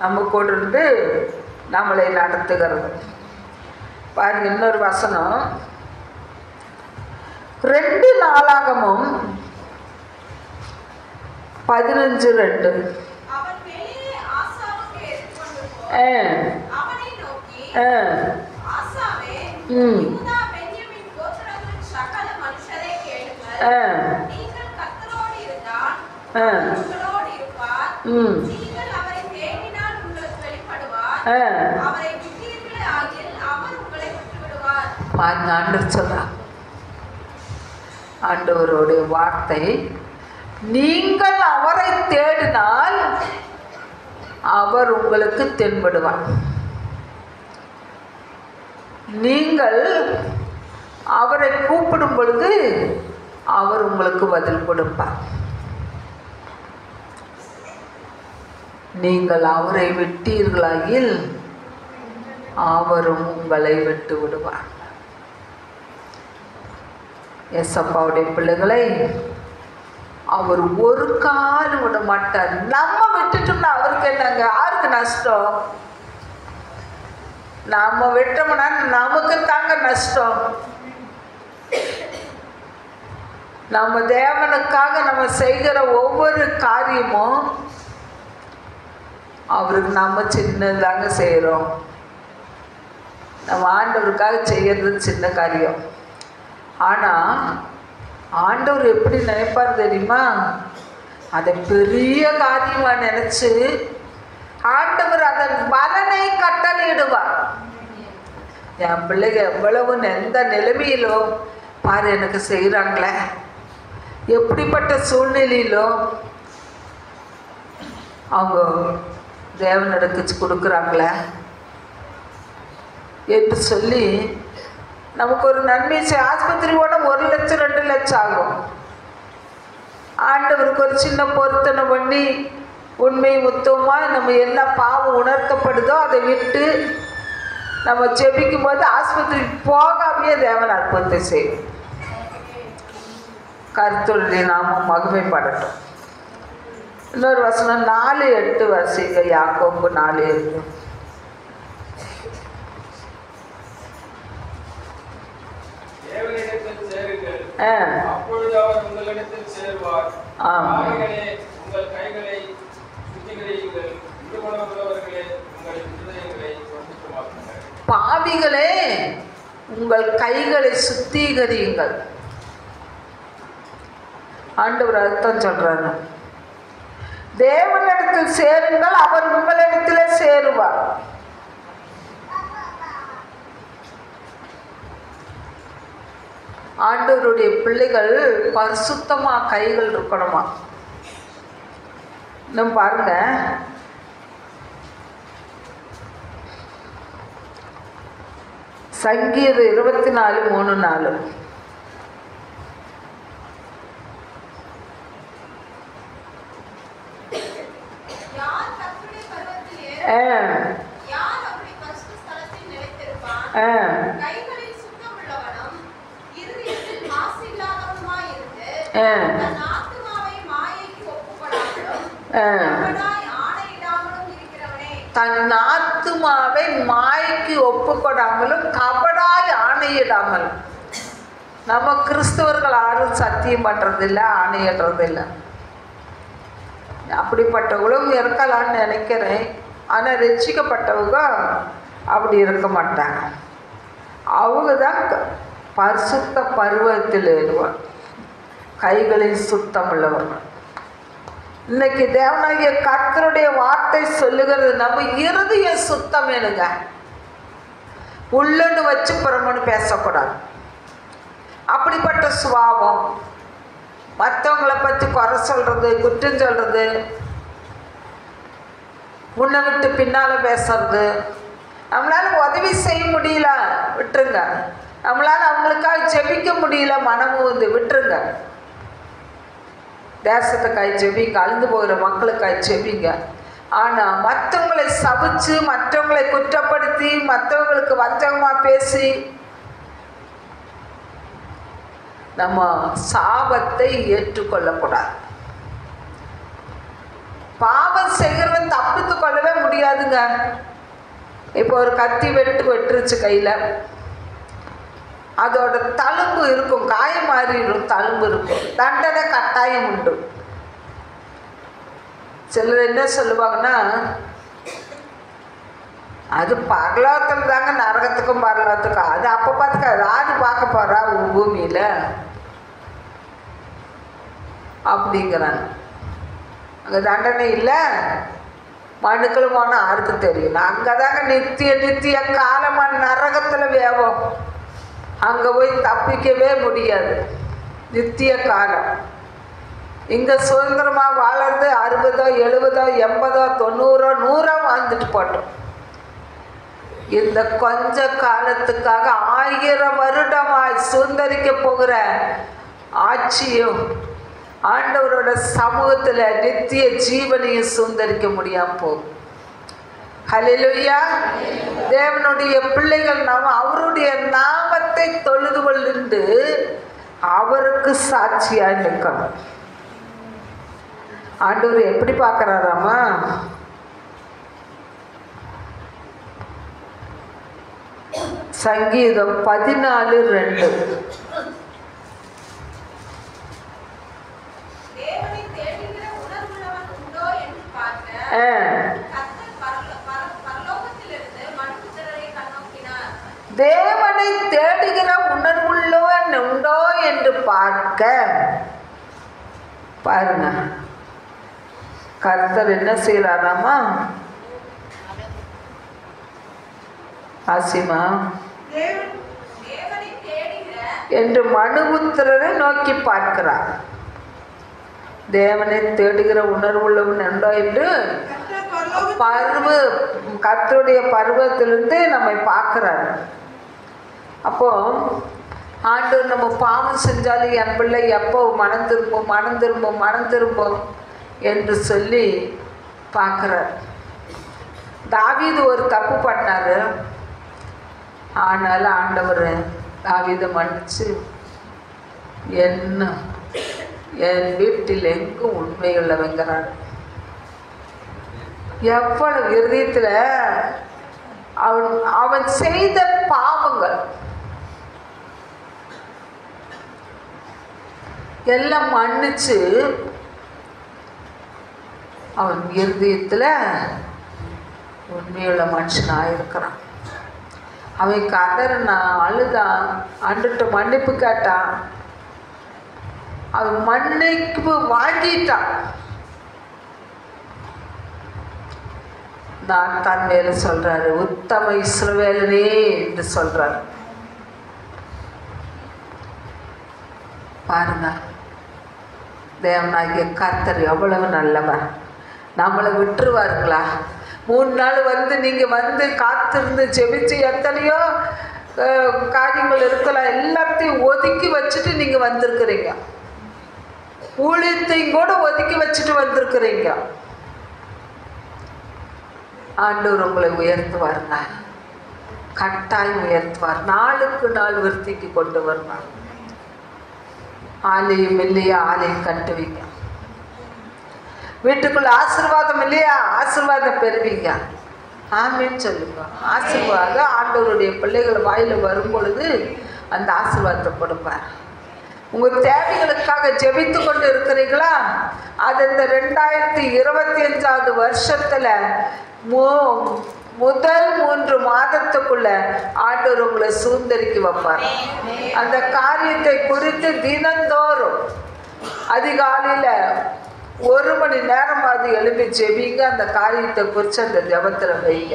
நம்ம கூட இருந்து நம்மளை நடத்துகிறது. பாருங்க இன்னொரு வசனம், 2 நாளாகமும் 15:2. ஆண்டவருடைய வார்த்தை, நீங்கள் அவரை தேடினால் அவர் உங்களுக்கு தென்படுவார். நீங்கள் அவரை கூப்பிடும் பொழுது அவர் உங்களுக்கு பதில் கொடுப்பார். நீங்கள் அவரை விட்டீர்களாயில் அவரும் உங்களை விட்டு விடுவார். ஏசப்பாவுடைய பிள்ளைகளை அவர் ஒரு காலம் விட மாட்டார். நம்ம விட்டுட்டோம்னா அவர் நஷ்டம்? நாம விட்டோம்னா நமக்கு தாங்க நஷ்டம். நம்ம தேவனுக்காக நம்ம செய்கிற ஒவ்வொரு காரியமும் அவருக்கு நம்ம சின்னதாங்க செய்கிறோம். நம்ம ஆண்டவருக்காக செய்கிறது சின்ன காரியம். ஆனால் ஆண்டவர் எப்படி நினைப்பார் தெரியுமா? அதை பெரிய காரியமாக நினச்சி ஆண்டவர் அதன் பலனை கட்டளையிடுவார். என் பிள்ளைங்க எவ்வளவு எந்த நிலைமையிலோ பாரு எனக்கு செய்கிறாங்களே, எப்படிப்பட்ட சூழ்நிலையிலோ அவங்க தேவனிடத்துக்கு கொடுக்குறாங்களே என்று சொல்லி நமக்கு ஒரு நன்மை. ஆஸ்பத்திரியோட 1 லட்சம் 2 லட்சம் ஆகும். ஆண்டவருக்கு ஒரு சின்ன பொருத்தனை பண்ணி உண்மை உத்தமாக நம்ம என்ன பாவம் உணர்த்தப்படுதோ அதை விட்டு நம்ம ஜெபிக்கும் போது ஆஸ்பத்திரிக்கு போகாமையே தேவன் அற்புதத்தை செய்யும். கர்த்தருடைய நாமம் மகிமைப்படட்டும். இன்னொரு வசனம் 4:8 வாசிங்க. யாக்கோபு 4:8. அப்பொழுது அவர் உங்களிடத்தில் சேருவார். உங்கள் கைகளை சுத்திகரியுங்கள். விடுபடுகிறவர்களே உங்கள் இருதயங்களை பரிசுத்தமாக்குங்கள். பாவிகளே உங்கள் கைகளை சுத்திகரியுங்கள். ஆண்டவர் அர்த்தம் சொல்றாரு. தேவனிடத்தில் சேருங்கள், அவர் உங்களிடத்திலே சேருவார். ஆண்டவருடைய பிள்ளைகள் பரிசுத்தமா கைகள் இருக்கணுமா? இன்னும் பாருங்க, சங்கீதம் 24:3-4. தன் ஆத்துமாவை மாயைக்கு ஒப்புக்கொடாமலும் கபடாய் ஆணையிடாமலும். நம்ம கிறிஸ்தவர்கள் யாரும் சத்தியம் பண்ணுறதில்லை, ஆணையிடுறதில்லை. அப்படிப்பட்டவங்களும் இருக்கலான்னு நினைக்கிறேன். ஆனால் ரட்சிக்கப்பட்டவங்க அப்படி இருக்க மாட்டாங்க. அவங்க தான் பரிசுத்த பருவத்தில் இருவார், கைகளில் சுத்தம் உள்ளவர்கள். இன்னைக்கு தேவனாகிய கர்த்தருடைய வார்த்தை சொல்லுகிறது, நம்ம இருதயம் சுத்தம் வேணுங்க. உள்ளன்னு வச்சு புறமனு பேசக்கூடாது. அப்படிப்பட்ட சுபாவம், மற்றவங்களை பற்றி குறை சொல்றது, குற்றம் சொல்றது, முன்ன விட்டு பின்னால் பேசுறது, நம்மளால உதவி செய்ய முடியல விட்டுருங்க. நம்மளால அவங்களுக்காக ஜெபிக்க முடியல மனமும் வந்து விட்டுருங்க. தேசத்துக்காய் ஜெபிங்க, அழிந்து போகிற மக்களுக்காய் ஜெபிங்க. ஆனால் மற்றவங்களை சபிச்சு, மற்றவங்களை குற்றப்படுத்தி, மற்றவங்களுக்கு வஞ்சகமாக பேசி நம்ம சாபத்தை ஏற்றுக்கொள்ளக்கூடாது. பாவம் செய்கிறவன் தப்பித்து கொள்ளவே முடியாதுங்க. இப்போ ஒரு கத்தி வெட்டுருச்சு கையில், அதோட தழும்பு இருக்கும், காயம் மாறிடும், தழும்பு இருக்கும், தண்டனை கட்டாயம் உண்டு. சிலர் என்ன சொல்லுவாங்கன்னா, அது பரலோகத்தில் தாங்க, நரகத்துக்கும் பரலோகத்துக்கும் அது அப்போ பார்த்துக்க, யாரு பார்க்க போறா பூமியில் அப்படிங்கிறாங்க. அங்கே தண்டனை இல்லை, மனுக்கள் போனால் யாருக்கு தெரியும்? அங்கே தாங்க நித்திய காலமான நரகத்தில் வேவோம். அங்கே போய் தப்பிக்கவே முடியாது, நித்திய காலம். இங்கே சுதந்திரமாக வாழறது 60, 70, 80, 90, 100 வாழ்ந்துட்டு போட்டோம். இந்த கொஞ்ச காலத்துக்காக 1000 வருடமாய் சுதந்திரிக்க போகிற ஆட்சியும் ஆண்டவரோட சமூகத்தில் நித்திய ஜீவனையும் சுதந்திரிக்க முடியாமல் போகும். ஹல்லேலூயா. தேவனுடைய பிள்ளைகள் நாம் அவருடைய நாமத்தை தொழுது கொண்டு அவருக்கு சாட்சியாக நிற்கணும். ஆண்டவர் எப்படி பார்க்குறாராமா? சங்கீதம் 14:2. தேவனை தேடுகிற உணர்வுள்ளவன் உண்டோ என்று பார்க்க. பாருங்க, கர்த்தர் என்ன செய்யறாராமா? ஆசிமா என்று மனுபுத்திரரை நோக்கி பார்க்கிறார். தேவனை தேடுகிற உணர்வுள்ளவன் உண்டோ என்று கர்த்தருடைய பருவத்திலிருந்து நம்மை பார்க்கிறார். அப்போ ஆண்டவர் நம்ம பாவம் செஞ்சாலும் என் பிள்ளை எப்போ மனம் திரும்பும் என்று சொல்லி பார்க்குறார். தாவீது ஒரு தப்பு பண்ணார். ஆனாலும் ஆண்டவர் தாவீதை மன்னிச்சு என் வீட்டில் எங்கும் உண்மைகளை வைக்கிறார். எவ்வளவு இருதயத்தில் அவன் செய்த பாவங்கள் எல்லாம் மன்னிச்சு அவன் இருதயத்தில் உண்மையுள்ள மனுஷனாக இருக்கிறான். அவன் கதறினான், அழுதான், அன்றுட்டு மன்னிப்பு கேட்டான். அவன் மன்னிப்பு வாங்கிட்டான். நான் தான் மேல சொல்றாரு, உத்தம இஸ்ரவேலனே என்று சொல்றாரு. பாருங்க, தேவனாகிய கர்த்தர் எவ்வளவு நல்லவர். நம்மளை விட்டுருவாருங்களா? 3 நாள் நீங்கள் காத்திருந்து ஜெபிச்சு எத்தனையோ காரியங்கள் இருக்கலாம், எல்லாத்தையும் ஒதுக்கி வச்சுட்டு நீங்கள் வந்திருக்கிறீங்க. ஊழியத்தையும் கூட ஒதுக்கி வச்சுட்டு வந்திருக்கிறீங்க. ஆண்டவர் உங்களை உயர்த்துவாருங்க, கட்டாயம் உயர்த்துவார். நாளுக்கு நாள் விருத்திக்கு கொண்டு வருவார். ஆலயம் இல்லையா? ஆலயம் கட்டுவீங்க. வீட்டுக்குள்ள ஆசீர்வாதம் இல்லையா? ஆசீர்வாதம் பெறுவீங்க. ஆமேன்னு சொல்லுங்க. ஆசீர்வாதம் ஆண்டவருடைய பிள்ளைகள் வாயில வரும் பொழுது அந்த ஆசீர்வாதத்தை கொடுப்பார். உங்கள் தேவைகளுக்காக ஜெபித்து கொண்டு இருக்கிறீங்களா? அது இந்த 2025 வருஷத்துல முதல் 3 மாதத்துக்குள்ள ஆண்டவர் உங்களை சுதந்திரிக்க வைப்பார். அந்த காரியத்தை குறித்து தினந்தோறும் அதிகாலையில 1 மணி நேரம் அது எழுப்பி ஜெபிங்க. அந்த காரியத்தை குறித்து அந்த ஜெபத்துல வைங்க.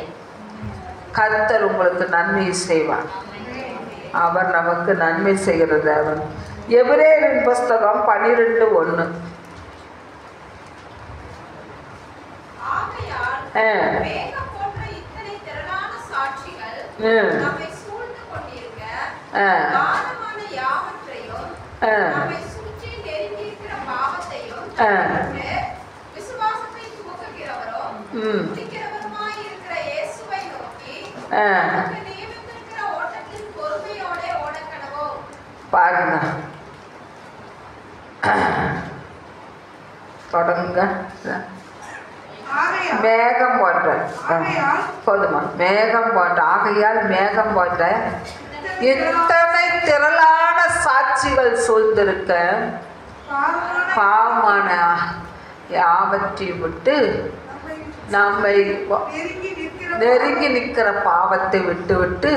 கர்த்தர் உங்களுக்கு நன்மை செய்வார். அவர் நமக்கு நன்மை செய்கிற தேவன். எபிரேயரின் புஸ்தகம் 12:1. பாருங்க, தொடங்க. மேகம் போன்ற போதுமா? மேகம் போன்ற ஆகையால் மேகம் போன்ற இத்தனை திரளான சாட்சிகள் சூழ்ந்திருக்க பாவமான யாவற்றை விட்டு நம்மை நெருங்கி நிற்கிற பாவத்தை விட்டு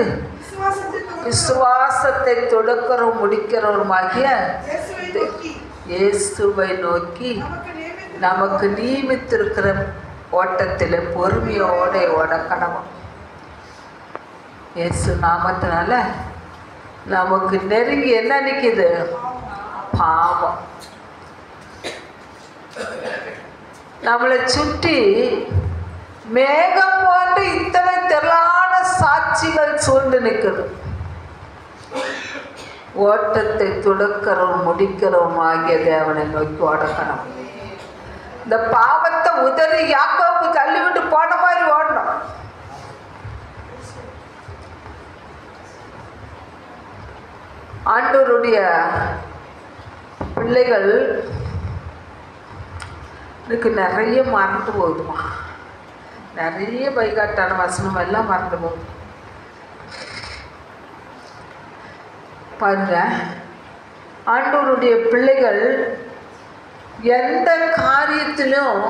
விசுவாசத்தை தொடக்கிறோம் முடிக்கிறவருமாகிய இயேசுவை நோக்கி நமக்கு நியமித்திருக்கிற ஓட்டத்தில் பொறுமையோட ஓடக்கணும். இயேசு நாமத்தினால நமக்கு நெருங்கி என்ன நிற்கிது? பாவம். நம்மளை சுற்றி மேகம் போன்று இத்தனை திரளான சாட்சிகள் சூழ்ந்து நிற்குது. ஓட்டத்தை துடக்கிறோம் முடிக்கிறோம் ஆகிய தேவனை நோக்கி ஓடக்கணும். இந்த பாவத்தை உதறி யாக்கோபு தள்ளிவிட்டு போன மாதிரி ஓடணும். ஆண்டவருடைய பிள்ளைகள் எனக்கு நிறைய மறந்து போகுதுமா. நிறைய பைகாட்டான வசனம் எல்லாம் மறந்து போகுது. பாருங்க, ஆண்டவருடைய பிள்ளைகள் எந்த காரியத்திலும்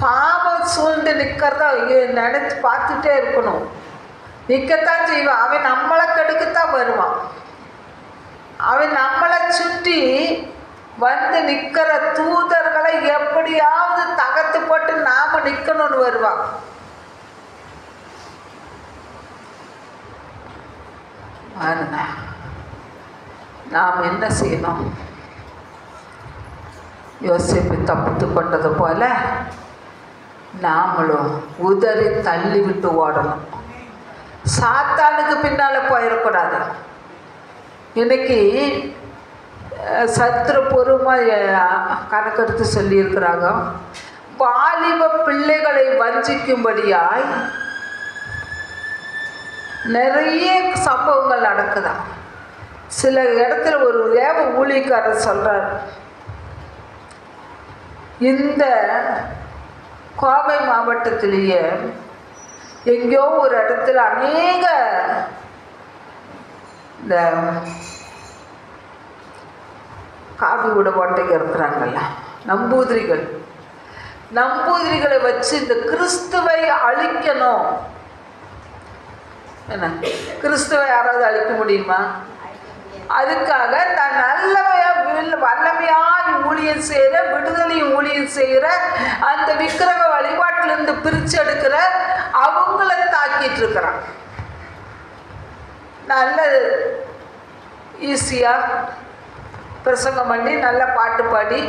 பாவம் சூழ்ந்து நிற்கிறதா நினைச்சு பார்த்துட்டே இருக்கணும். நிற்கத்தான் செய்வான். அவன் நம்மளை கெடுக்கத்தான் வருவான். அவன் நம்மளை சுற்றி வந்து நிற்கிற தூதர்களை எப்படியாவது தகர்த்து போட்டு நாம நிற்கணும்னு வருவான். பாருங்க, நாம் என்ன செய்யணும்? யோசிப்பு தப்பித்து கொண்டது போல நாமளும் உதறி தள்ளி விட்டு ஓடணும். சாத்தானுக்கு பின்னால் போயிடக்கூடாது. இன்னைக்கு சத்திரபூர்வமாக கணக்கெடுத்து சொல்லியிருக்கிறாங்க, வாலிப பிள்ளைகளை வஞ்சிக்கும்படியாய் நிறைய சம்பவங்கள் நடக்குதான். சில இடத்துல ஒரு வேவ ஊழியக்காரர் சொல்கிறார், இந்த கோவை மாவட்டத்திலேயே எங்கேயோ ஒரு இடத்துல அநேக இந்த காவி விட ஓட்டைங்க இருக்கிறாங்கல்ல, நம்பூதிரிகளை வச்சு இந்த கிறிஸ்துவை அழிக்கணும். என்ன, கிறிஸ்துவை யாராவது அழிக்க முடியுமா? அதுக்காக தான் வல்லமையாய் ஊழியம் செய்கிற, விடுதலையும் ஊழியம் செய்கிற, அந்த விக்கிரக வழிபாட்டிலிருந்து பிரித்து எடுக்கிற அவங்கள தாக்கிட்டு இருக்கிறான். நல்ல ஈஸியாக பிரசங்கம் பண்ணி நல்ல பாட்டு பாடி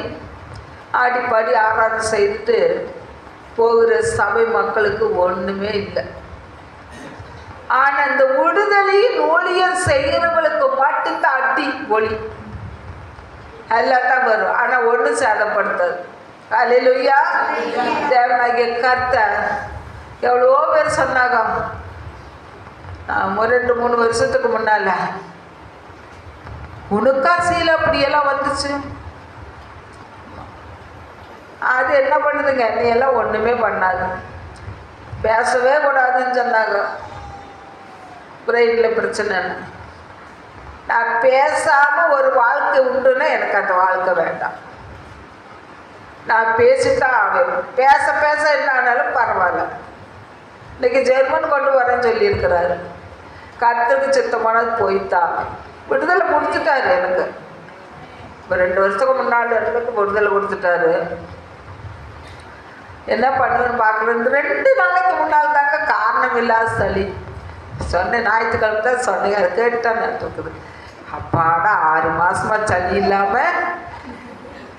ஆடி பாடி ஆராதனை செய்துட்டு போகிற சபை மக்களுக்கு ஒன்றுமே இல்லை. ஆனால் அந்த விடுதலையும் ஊழியம் செய்கிறவங்களுக்கு மட்டும்தான் அடி ஒளி எல்லாம் தான் வரும். ஆனால் ஒன்றும் சேதப்படுத்தாது. அல்லேலூயா. தேவனாகிய கர்த்தர் எவ்வளோ பேர் சொன்னாங்க 2-3 வருஷத்துக்கு முன்னால், உனக்காசியில் அப்படியெல்லாம் வந்துச்சு. அது என்ன பண்ணுதுங்க, நீ எல்லாம் ஒன்றுமே பண்ணாது, பேசவே கூடாதுன்னு சொன்னாங்க. பிரெயினில் பிரச்சனைன்னு. நான் பேசாமல் ஒரு வாழ்க்கை உண்டுன்னா எனக்கு அந்த வாழ்க்கை வேண்டாம். நான் பேசித்தான் ஆவேன். பேச பேச என்ன ஆனாலும் பரவாயில்ல. இன்றைக்கி ஜெர்மன் கொண்டு வரேன்னு சொல்லியிருக்கிறாரு. கர்த்தருக்கு சித்தமானது போய்த்தான். விடுதலை கொடுத்துட்டாரு எனக்கு. இப்போ 2 வருஷத்துக்கு முன்னாடி எனக்கு விடுதலை கொடுத்துட்டாரு. என்ன பண்ணுவேன்னு பார்க்குறேன். 2 நாளைக்கு முன்னால் தாங்க காரணம் இல்லாத சளி சொன்னேன். ஞாயிற்றுக்கிழமை தான் சொன்னேன். அதை கேட்டுட்டான் இருக்குது. அப்பாடா 6 மாதமாக சளி இல்லாமல்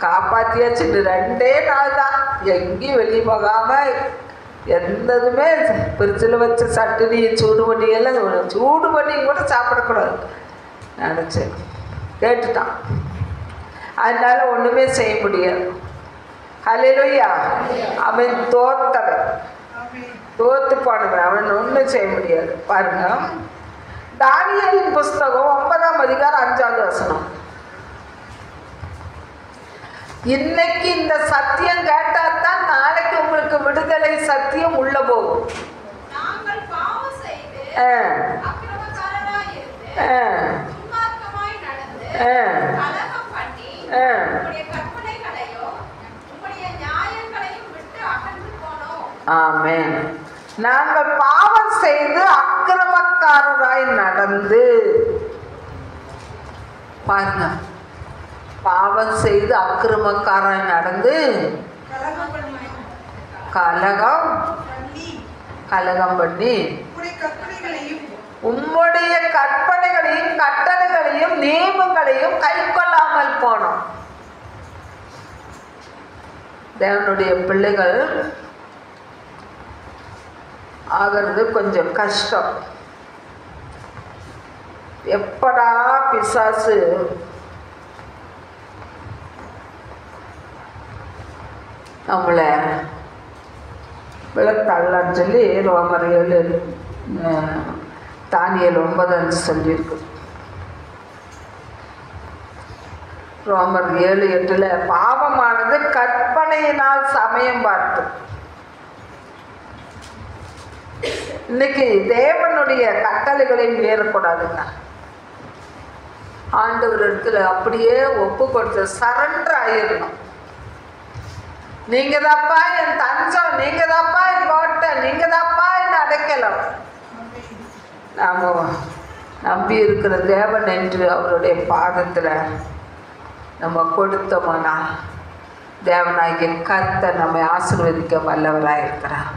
காப்பாற்றியாச்சு. 2 நாள் தான், எங்கேயும் வெளியே போகாமல் எந்ததுமே பிரிட்ஜில் வச்ச சட்டுனி சூடு பண்ணியெல்லாம் சூடு பண்ணி கூட சாப்பிடக்கூடாது நினச்சேன். கேட்டுட்டான். அதனால் ஒன்றுமே செய்ய முடியாது. அல்லேலூயா. அவன் தோத்தவன், தோத்து போனவன், அவன் ஒன்றும் செய்ய முடியாது. பாருங்க, தானியேலின் புஸ்தகம் 9ஆம் அதிகாரம் 5வது வசனம். இன்னைக்கு இந்த சத்தியம் கேட்டால் தான் நாளைக்கு உங்களுக்கு விடுதலை சத்தியம் உள்ள போகும். ஆமென். நாங்கள் பாவம் செய்து அக்கிரமக்காரராய் நடந்து, பாருங்க, பாவம் செய்து அக்கிரமக்காரராய் நடந்து கலகம் பண்ணி உம்முடைய கற்பனைகளையும் கட்டளைகளையும் நியமங்களையும் கை கொள்ளாமல் போனோம். தேவனுடைய பிள்ளைகள் ஆகிறது கொஞ்சம் கஷ்டம். எப்படா பிசாசு நம்மளை விளத்தள்ளன்னு சொல்லி ரோமர் 7 தானியேல் 9:5 சொல்லியிருக்கு. ரோமர் 7:8 பாவமானது கற்பனையினால் சமயம் பார்த்து. இன்னைக்கு தேவனுடைய கட்டளைகளை மீறக்கூடாதுங்க. ஆண்டவர் இடத்துல அப்படியே ஒப்பு கொடுத்து சரண்டர் ஆயிடணும். நீங்க தாப்பா என் தஞ்சம், நீங்க தாப்பா என் கோட்டை, நீங்க தாப்பா என் அடைக்கலம். நாம நம்பி இருக்கிற தேவன் என்று அவருடைய பாதத்துல நம்ம கொடுத்தோம்னா தேவனாகிய கர்த்தர் நம்மை ஆசீர்வதிக்க வல்லவராக இருக்கிறார்.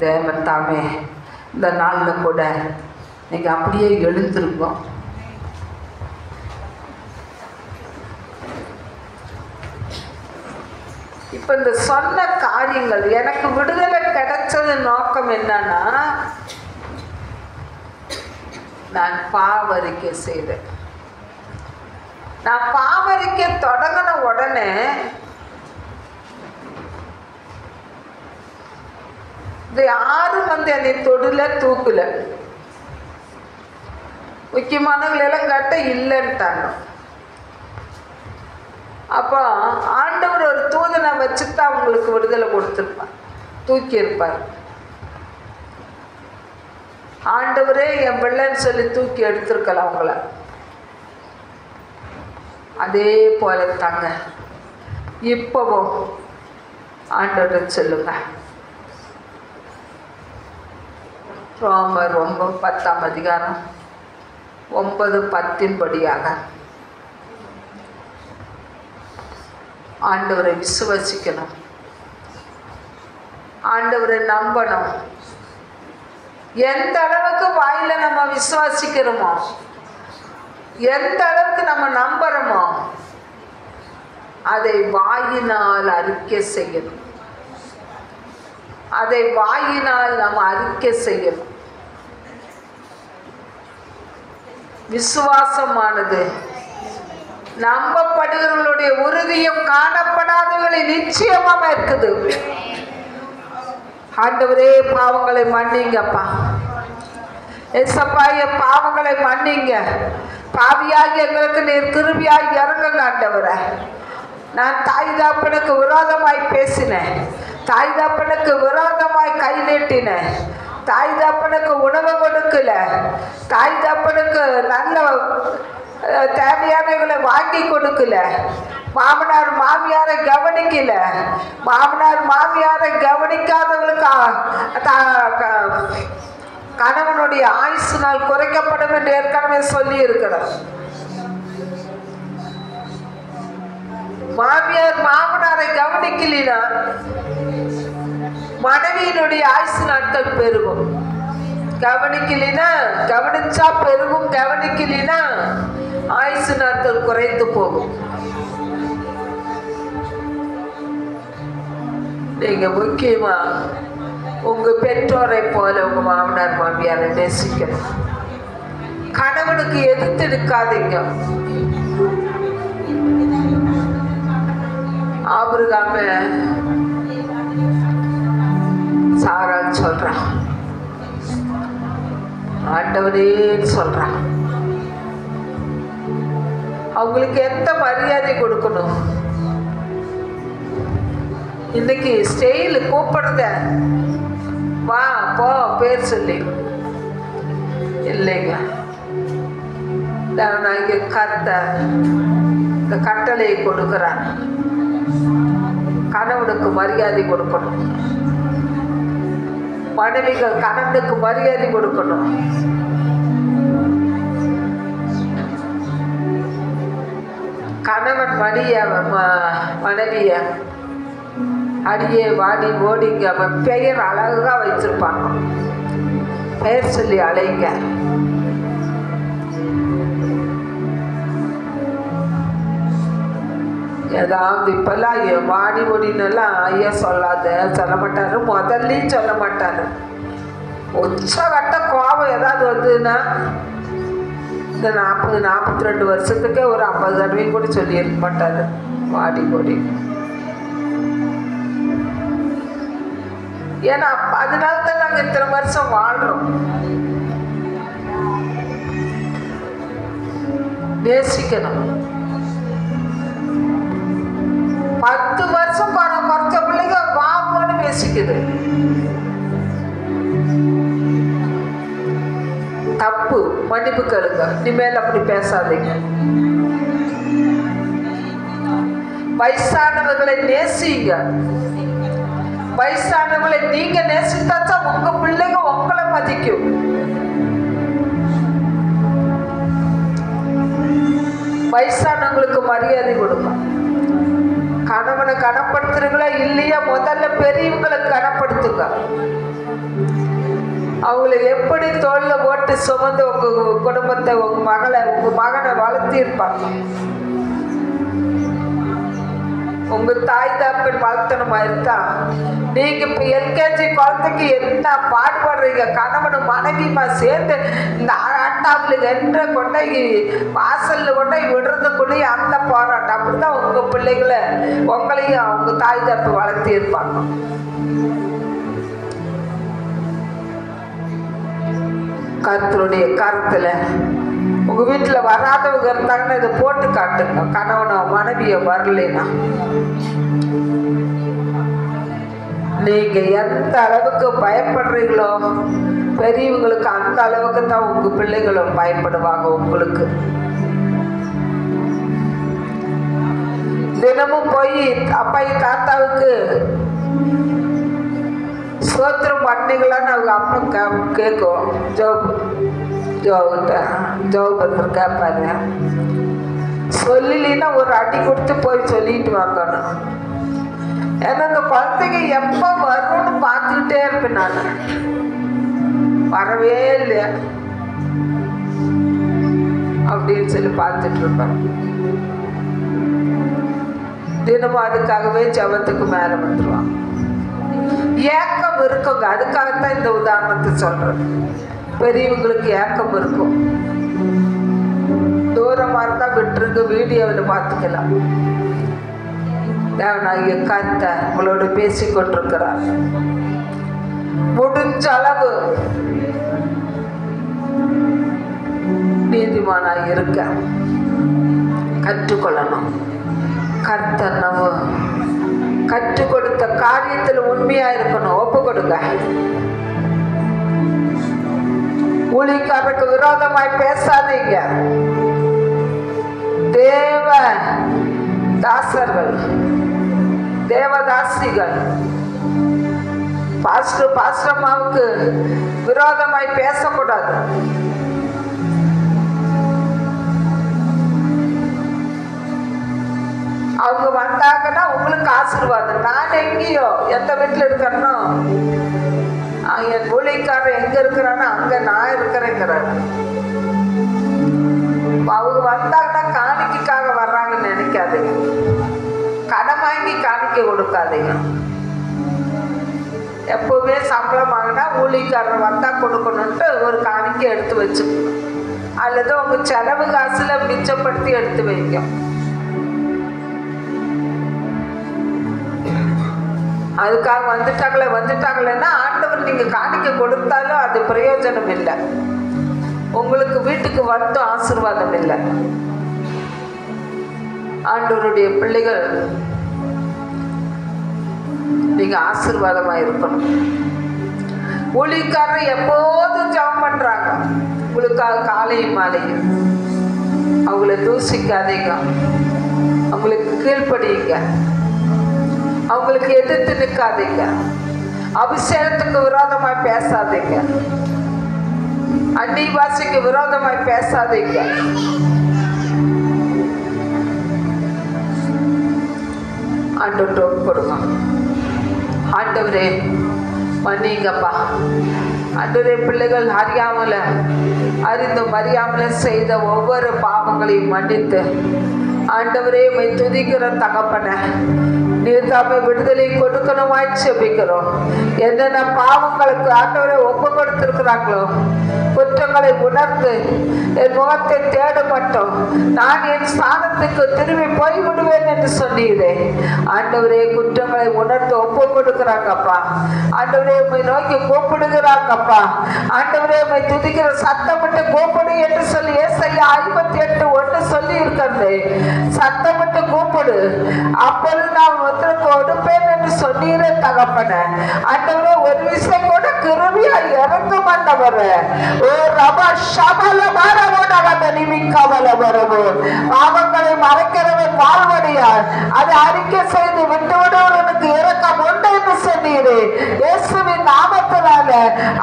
தேவன் தாமே இந்த நாளில் கூட நீங்கள் அப்படியே எழுந்திருக்கோம். இப்போ இந்த சொன்ன காரியங்கள் எனக்கு விடுதலை கிடைச்சது நோக்கம் என்னன்னா, நான் பாவரிக்கை செய்தேன். நான் பாவரிக்கை தொடங்கின உடனே இது யாரும் என்னை தொடல தூக்கல. முக்கியமானவங்களெல்லாம் கேட்ட இல்லைன்ட்டாங்க. அப்போ ஆண்டவர் ஒரு தூதனை வச்சுதான் அவங்களுக்கு விடுதலை கொடுத்துருப்பார், தூக்கி இருப்பார். ஆண்டவரே என் பிள்ளைன்னு சொல்லி தூக்கி எடுத்திருக்கலாம் அவங்கள. அதே போல தாங்க இப்பவும் ஆண்டவர் சொல்லுங்க. ரோமர் 10 9:10 படியாக ஆண்டவரை விசுவாசிக்கணும், ஆண்டவரை நம்பணும். எந்த அளவுக்கு வாயில நம்ம விசுவாசிக்கிறோமோ, எந்த அளவுக்கு நம்ம நம்புறோமோ, அதை வாயினால் அறிக்கை செய்யணும். அதை வாயினால் நம்ம அறிக்கை செய்யணும். விசுவாசமானது நம்பப்படுகிறவர்களுடைய உறுதியும் காணப்படாதவர்களை நிச்சயமாக இருக்குது. ஆண்டவரே பாவங்களை மன்னிங்கப்பா, ஏசப்பா என் பாவங்களை மன்னிங்க, பாவியாகி எங்களுக்கு நீர் கிருபையாய் இறங்குங்க ஆண்டவரே. நான் தாய் தாப்பனுக்கு விரோதமாய் பேசினேன், தாய் தாப்பனுக்கு விரோதமாய் கை நீட்டினேன், தாய் தாப்பனுக்கு உணவு கொடுக்கல, தாய் தாப்பனுக்கு நல்ல தேவையானவர்களை வாங்கி கொடுக்கல, மாமனார் மாமியாரை கவனிக்கல, மாமனார் மாமியாரை கவனிக்காதவர்களுக்கு கணவனுடைய ஆயுசு நாள் குறைக்கப்படும் என்று ஏற்கனவே சொல்லி இருக்கிறார். மாமியார் மாமனாரை கவனிக்கலினா மனைவியினுடைய ஆயுசு நாட்கள் பெருகும். கவனிக்கலினா, கவனிச்சா பெருகும், கவனிக்கலினா ஆயுசு நாட்கள் குறைந்து போகும். நீங்க முக்கியமா உங்க பெற்றோரை போல உங்க மாமனார் மாமியாரை நேசிக்கணும். கணவனுக்கு எதிர்த்து நிற்காதீங்க. ஆபிரகாம சாராள் சொல்றான், ஆண்டவனே சொல்றான். அவங்களுக்கு எந்த மரியாதை கொடுக்கணும்? இன்னைக்கு ஸ்டெயில் கூப்பிடுறத வா போ பேர் சொல்லி இல்லைங்க. இங்கே கர்த்தர் இந்த கட்டளையை கொடுக்கிறார். கணவனுக்கு மரியாதை கொடுக்கணும், மனைவிகள் கணவனுக்கு மரியாதை கொடுக்கணும். கணவன் மனைவிய அடியே வாடி ஓடிங்க அவன் பெயர் அழகா வச்சிருப்பாங்க, பெயர் சொல்லி அழைங்க. ஏதாவது இப்பெல்லாம் வாடி ஓடினெல்லாம் ஐயா சொல்ல மாட்டாரு, முதல்லையும் சொல்ல மாட்டாரு. உச்சகட்ட கோபம் ஏதாவது வந்ததுன்னா இந்த 40-42 வருஷத்துக்கே ஒரு 50 தடவையும் கூட சொல்லி இருக்க மாட்டாரு வாடி ஓடி. ஏன்னா அதனால தான் நாங்கள் இத்தனை வருஷம் வாழ்றோம். நேசிக்கணும். 10 வருஷம் குறைச்ச பிள்ளைங்க வாப்போன்னு பேசிக்குது. தப்பு மன்னிப்பு கேளுங்க. இனிமேல் அப்படி பேசாதீங்க. வயசானவர்களை நேசிங்க. வயசானவர்களை நீங்க நேசித்தாச்சா உங்க பிள்ளைங்க உங்களை மதிக்கும். வயசானவங்களுக்கு மரியாதை கொடுக்கும். கணவனை கனப்படுத்துறீங்களா இல்லையா? முதல்ல பெரியவங்களை கனப்படுத்துங்க. அவங்களை எப்படி தோல்ல போட்டு சுமந்து உங்க குடும்பத்தை, உங்க மகனை வளர்த்தி இருப்பாங்க. உங்க தாய் தகப்பன் வளர்த்தனமா இருக்கா? நீங்க இப்ப எல்கேஜி குழந்தைக்கு என்ன பாடுபடுறீங்க? கணவனும் மனைவியுமா சேர்ந்து இந்த ஆட்டாவில் என்ற கொண்டை வாசல்ல கொண்டை விடுறதுக்குள்ளேயே அந்த போராட்டம். அப்படிதான் உங்க பிள்ளைகளை உங்களையும் அவங்க தாய் தகப்பன் வளர்த்தி இருப்பாங்க. கர்த்தருடைய கருத்துல உங்க வீட்டுல வராதவங்க இருந்தாங்கன்னா இதை போட்டு காட்டுங்க. கணவனோ மனைவியோ வரலைன்னா நீங்க எந்த அளவுக்கு பயப்படுறீங்களோ பெரியவங்களுக்கு அந்த அளவுக்கு தான் உங்க பிள்ளைகளும் பயப்படுவாங்க. உங்களுக்கு தினமும் போய் அப்பா தாத்தாவுக்கு சோத்திரம் பண்ணீங்களான்னு அவங்க அம்மா கேட்கும். ஜோபர் கேட்பாரு. சொல்லலைன்னா ஒரு அடி கொடுத்து போய் சொல்லிட்டு வாங்கணும். ஏன்னா இந்த குழந்தைங்க எப்போ வரும்னு பார்த்துக்கிட்டே இருப்பேன். நான் வரவே இல்லையா அப்படின்னு சொல்லி பார்த்துட்டு இருப்பேன். தினமும் அதுக்காகவே ஜபத்துக்கு மேலே வந்துடுவான். ஏக்கம் இருக்குங்க. அதுக்காகத்தான் இந்த உதாரணத்தை சொல்றேன். பெரியவங்களுக்கு ஏக்கம் இருக்கும். தூரமா இருந்தா விட்டுருங்க, வீடியோவில் பார்த்துக்கலாம். தேவனாகிய கர்த்தர் உங்களோட பேசி கொண்டிருக்கிறார். முடிஞ்ச அளவு நீதிமானாக இருக்க கற்றுக்கொள்ளணும். கர்த்தர் நம்ம கற்றுக் கொடுத்த காரியத்தில் உண்மையா இருக்கணும். ஒப்பு கொடுங்க. ஊழியக்காரருக்கு விரோதமாய் பேசாதீங்க. தேவ தாசர்கள், தேவதாசிகள் பாஸ்டர்மாவுக்கு விரோதமாய் பேசக்கூடாது. அவங்க வந்தாங்கன்னா உங்களுக்கு ஆசீர்வாதம். நான் எங்கேயோ எந்த வீட்டில் இருக்கேனோ என் ஊழியக்காரர் எங்க இருக்கிறானோ அங்க நான் இருக்கிறேங்கிறார். அவங்க வந்தாங்கன்னா காணிக்கைக்காக வர்றாங்கன்னு நினைக்காதீங்க. கடன் வாங்கி காணிக்க கொடுக்காதீங்க. எப்பவுமே சம்பளம் வாங்கினா ஊழியக்காரர் வந்தா கொடுக்கணும்ட்டு ஒரு காணிக்கை எடுத்து வச்சுக்கணும். அல்லது உங்க செலவு காசுல மிச்சப்படுத்தி எடுத்து வைங்க. அதுக்காக வந்துட்டாங்களேன்னா ஆண்டவர் நீங்க காணிக்க கொடுத்தாலும் அது பிரயோஜனம் இல்லை. உங்களுக்கு வீட்டுக்கு வந்து ஆசீர்வாதம் இல்லை. ஆண்டவருடைய பிள்ளைகள் நீங்க ஆசீர்வாதமா இருக்கணும். ஊழியக்காரர் எப்போதும் ஜெபம் பண்றாங்க உங்களுக்காக காலையும் மாலையும். அவங்கள தூசிக்காதீங்க. அவங்களுக்கு கீழ்ப்படியுங்க. அவங்களுக்கு எதிர்த்து நிற்காதீங்க. அபிஷேகத்துக்கு விரோதமாய் பேசாதீங்க. அந்நிய பாஷைக்கு விரோதமாய் பேசாதீங்க. ஆண்டவர்கிட்ட கொடுங்க. ஆண்டவரே மன்னிங்கப்பா. ஆண்டவரே பிள்ளைகள் அறிந்தும் அறியாமல செய்த ஒவ்வொரு பாவங்களையும் மன்னித்து ஆண்டவரே மை துதிக்கிற தகப்பன நீர் தாமே விடுதலை கொடுக்கணுமாய் செபிக்கிறோம். என்னென்ன பாவங்களுக்கு ஆண்டவரை ஒப்பு கொடுத்திருக்கிறாங்களோ குற்றங்களை உணர்ந்து என் முகத்தை தேட மாட்டோம், நான் என் ஸ்தானத்துக்கு திரும்பி போய்விடுவேன் என்று சொன்னீரே. ஆண்டவரே குற்றங்களை உணர்ந்து ஒப்பு கொடுக்கிறாங்கப்பா. ஆண்டவரே உம்மை நோக்கி கூப்பிடுகிறாங்கப்பா. ஆண்டவரே உம்மை துதிக்கிற சத்தமிட்டு கூப்பிடு என்று சொல்லி ஏசாயா 58:1 சொல்லி இருக்கிறது. சத்தமிட்டு கூப்பிடு, அப்பொழுது நான் உனக்கு கொடுப்பேன் என்று சொன்னீரே தகப்பன. ஆண்டவரே ஒரு விஷயம் கூட கிருபையா இறங்கும் ஆண்டவர். ஓ ரபா ஷபல வரவோட நிமிக்கவல வரவோ. பாவங்களை மறைக்கிறவன் வாழ்வடையார். அதை அறிக்கை செய்து விட்டுவிடுவதற்கு இரக்கம் உண்டு என்று சொன்னீரே. இயேசுவின் நாமத்தினால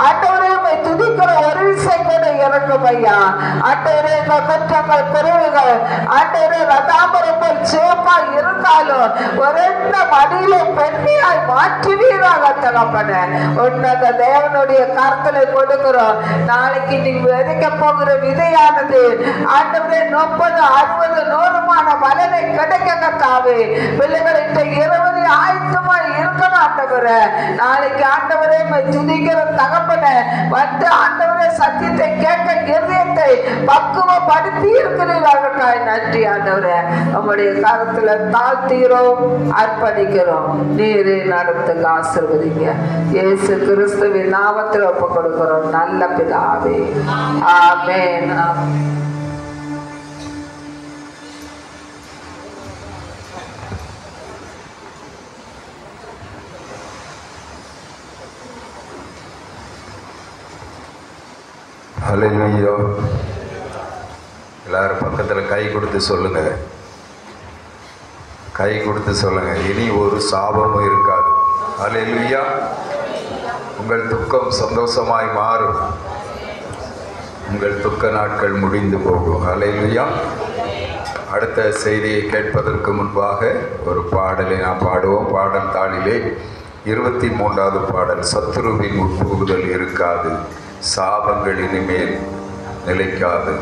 ஆண்டவரே துதிக்கிற ஒரு விஷயம் கூட இறங்கும் ஐயா. ஆண்டவரே குற்றங்கள் குறைவுகள் ஆண்டவரே ரதாம்பரம் போல் சேப்பா இருந்தாலும் ஒரு மடியில பெண்ணியாய் மாற்றுவீராக தகப்பன. உன்னத தேவனுடைய கருத்துல கொடுக்கிறோம். நாளைக்கு நீங்க விதைக்க போகிற விதையானது ஆண்டவரே 30, 60, 100 பலனை கிடைக்கத்தாவே. பிள்ளைகளை இரவு ஆயத்தமா இருக்கணும் ஆண்டவரே. நாளைக்கு ஆண்டவரே துதிக்கிற தகப்பன வந்து ஆண்டவரே சத்தியத்தை கேட்க இருதயத்தை பக்குவப்படுத்தி இருக்கிறீர்கள். நன்றி ஆண்டவரே. நம்முடைய கருத்துல தாழ்த்தீரோம், அர்ப்பணிக்கிறோம். நீரே நடத்துங்க, ஆசீர்வதிங்க. இயேசு கிறிஸ்துவின் நாமத்தில் ஒப்பு கொடுக்கிறோம் நல்ல பிதாவே. ஆமென். ஹல்லேலூயா. எல்லாரும் பக்கத்தில் கை கொடுத்து சொல்லுங்க, கை கொடுத்து சொல்லுங்க, இனி ஒரு சாபமும் இருக்காது. ஹல்லேலூயா. உங்கள் துக்கம் சந்தோஷமாய் மாறும். உங்கள் துக்க நாட்கள் முடிந்து போகும். ஹல்லேலூயா. அடுத்த செய்தியை கேட்பதற்கு முன்பாக ஒரு பாடலை நாம் பாடுவோம். பாடல் தாளிலே 23வது பாடல். சத்துருவின் உட்புகுதல் இருக்காது, சாபங்கள் இனிமேல் நிலைக்காது.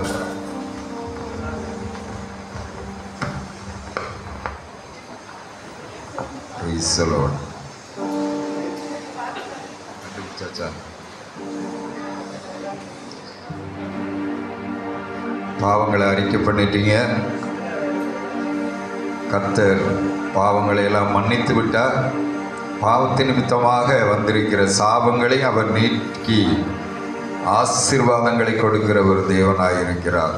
பாவங்களை அறிக்கை பண்ணிட்டீங்க. கர்த்தர் பாவங்களை எல்லாம் மன்னித்து விட்டார். பாவத்தின் நிமித்தமாக வந்திருக்கிற சாபங்களை அவர் நீக்கி ஆசீர்வாதங்களை கொடுக்கிற ஒரு தேவனாய் இருக்கிறார்.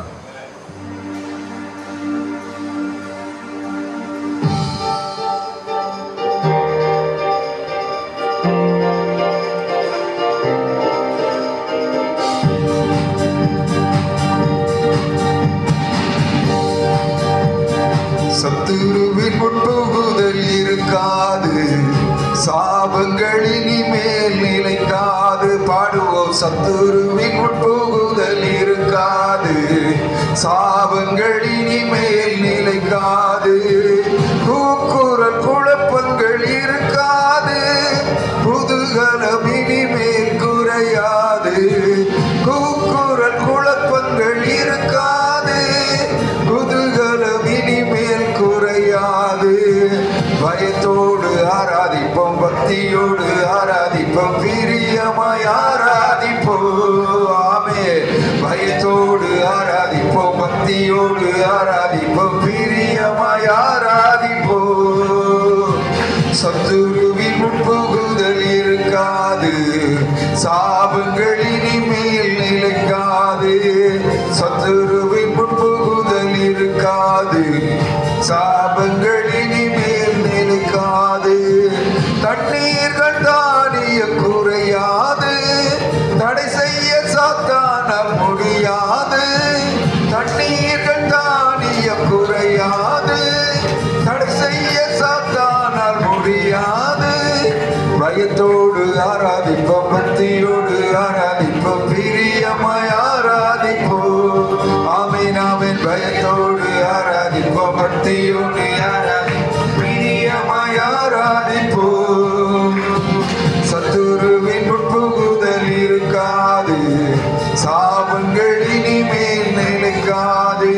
சத்துருவின் உட்புகுதல் இருக்காது, சாபங்கள் இனிமேல் நிலைக்காது. பாடுவோம். சத்துருவின் உட்புகுதல் இருக்காது, சாபங்கள் இனிமேல் நிலைக்காது. கூக்குரல் குழப்பங்கள் இருக்காது, புதுகலம் இனிமேல் குறையாது. கூக்குரல் குழப்பங்கள் இருக்காது, புதுகலம் இனிமேல் குறையாது. பயத்தோடு ஆராதிப்போம், பக்தியோடு ஆராதிப்போம், பிரியமாய் ஆராதிப்போம். ஆமென். பயத்தோடு ஆராதிப்போம், பக்தியோடு ஆராதிப்போம், பிரியமாய் ஆராதிப்போம். சத்துருவின் உட்புகுதல் இருக்காது, சாபங்கள் இனிமேல் நிலைக்காது. சத்துருவின் உட்புகுதல் இருக்காது, சாபங்கள் இனிமேல் நிலைக்காது. தண்ணீர்கள் தானிய குறையாது, தடை செய்ய சாத்தானால் முடியாது. தண்ணீர்கள் தானிய குறையாது, தடை செய்ய சாத்தானால் முடியாது. பயத்தோடு ஆராதிப்போம், பக்தியோடு ஆராதிப்போம், பிரியமாய் ஆராதிப்போம். ஆமென் ஆமென். பயத்தோடு ஆராதிப்போம், பக்தியோடு ஆராதிப்போம், பிரியமாய் ஆராதிப்போம். சத்துருவின் உட்புகுதல் இருக்காது, சாபங்கள் இனிமேல் நிலைக்காது.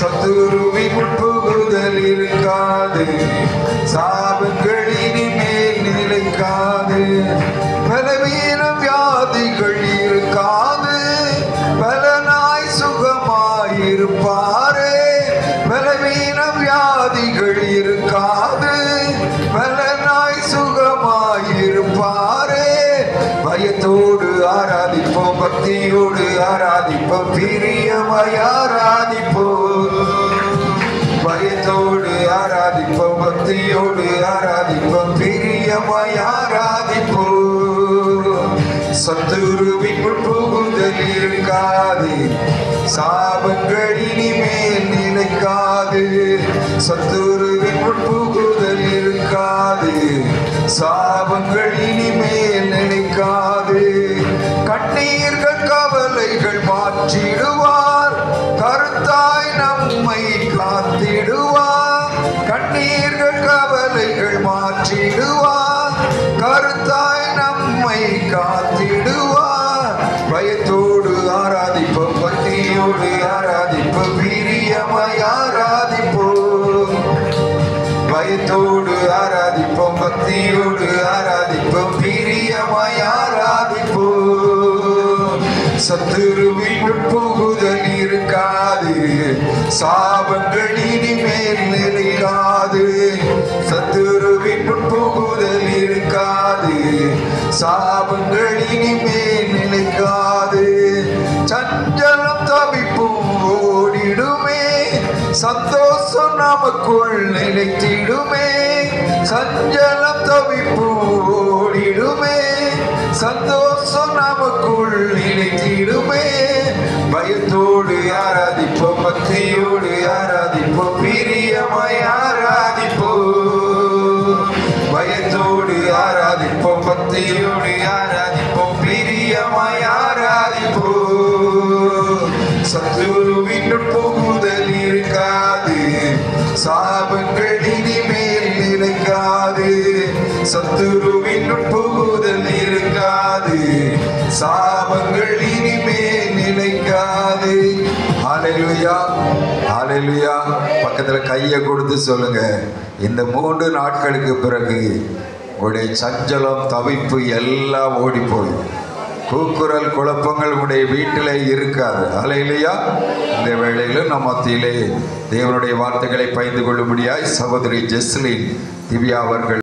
சத்துருவின் உட்புகுதல் இருக்காது, சாபங்கள் இனிமேல் நிலைக்காது. பலவீனம் வியாதிகள் இருக்காது, பலனாய் சுகமாயிருப்பாரே. பலவீனம் வியாதிகள் இருக்காது, பலனாய் சுகமாயிருப்பாரே. பயத்தோடு ஆராதிப்போம், பக்தியோடு ஆராதிப்போம், பிரியமாய் ஆராதிப்போம். பயத்தோடு ஆராதிப்போம், பக்தியோடு ஆராதிப்போம், பிரியமாய் ஆராதிப்போம். சத்துருவின் உட்புகுதல் இருக்காது, சாபங்கள் இனிமேல் நிலைக்காது. சத்துருவின் உட்புகுதல் இருக்காது, சாபங்கள் இனிமேல் நிலைக்காது. கண்ணீர்கள் கவலைகள் மாற்றிடுவார், கருத்தாய் நம்மை காத்திடுவார். கண்ணீர்கள் கவலைகள் மாற்றிடுவார், கருத்தாய் நம்மை காத்திடுவார். பயத்தோடு ஆராதிப்போம், பக்தியோடு ஆராதிப்போம், வீரியமாய் ஆராதிப்போம். பயத்தோடு ஆராதிப்போம், பக்தியோடு ஆராதிப்போம், வீரியமாய் ஆராதிப்போம். சத்துருவின் உட்புகுதல் இருக்காது, சாபங்கள் இனிமேல் நிலைக்காது. சத்துருவின் உட்புகுதல் இருக்காது, சாபங்கள் இனிமேல் நிலைக்காது. சஞ்சலம் தவிப்பும் ஓடிடுமே, சந்தோஷம் நமக்குள் நிலைத்திடுமே. சஞ்சலம் தவிப்பும் ஓடிடுமே, சந்தோஷம் நமக்குள் நிலைத்திடுமே. பயத்தோடு ஆராதிப்போம், பக்தியோடு ஆராதிப்போம், பிரியமாய் ஆராதிப்போம். பயத்தோடு ஆராதிப்போம், பக்தியோடு ஆராதிப்போம், பிரியமாய் ஆராதிப்போம். சத்துருவின் உட்புகுதல் இருக்காது, சாபங்கள் இனிமேல் நிலைக்காது. சத்துருவின் உட்புகுதல் இருக்காது, சாபங்கள் இனிமேல் நிலைக்காது. ஹல்லேலூயா, ஹல்லேலூயா. பக்கத்துல கையை கொடுத்து சொல்லுங்க, இந்த 3 நாட்களுக்கு பிறகு உங்களுடைய சஞ்சலம் தவிப்பு எல்லாம் ஓடி போய் கூக்குரல் குழப்பங்கள் உடைய வீட்டிலே இருக்காது. ஹல்லேலூயா. இந்த வேளையிலும் நம் மத்தியிலே தேவனுடைய வார்த்தைகளை பகிர்ந்து கொள்ளும்படியாய் சகோதரி ஜெஸ்லின் திவ்யா அவர்கள்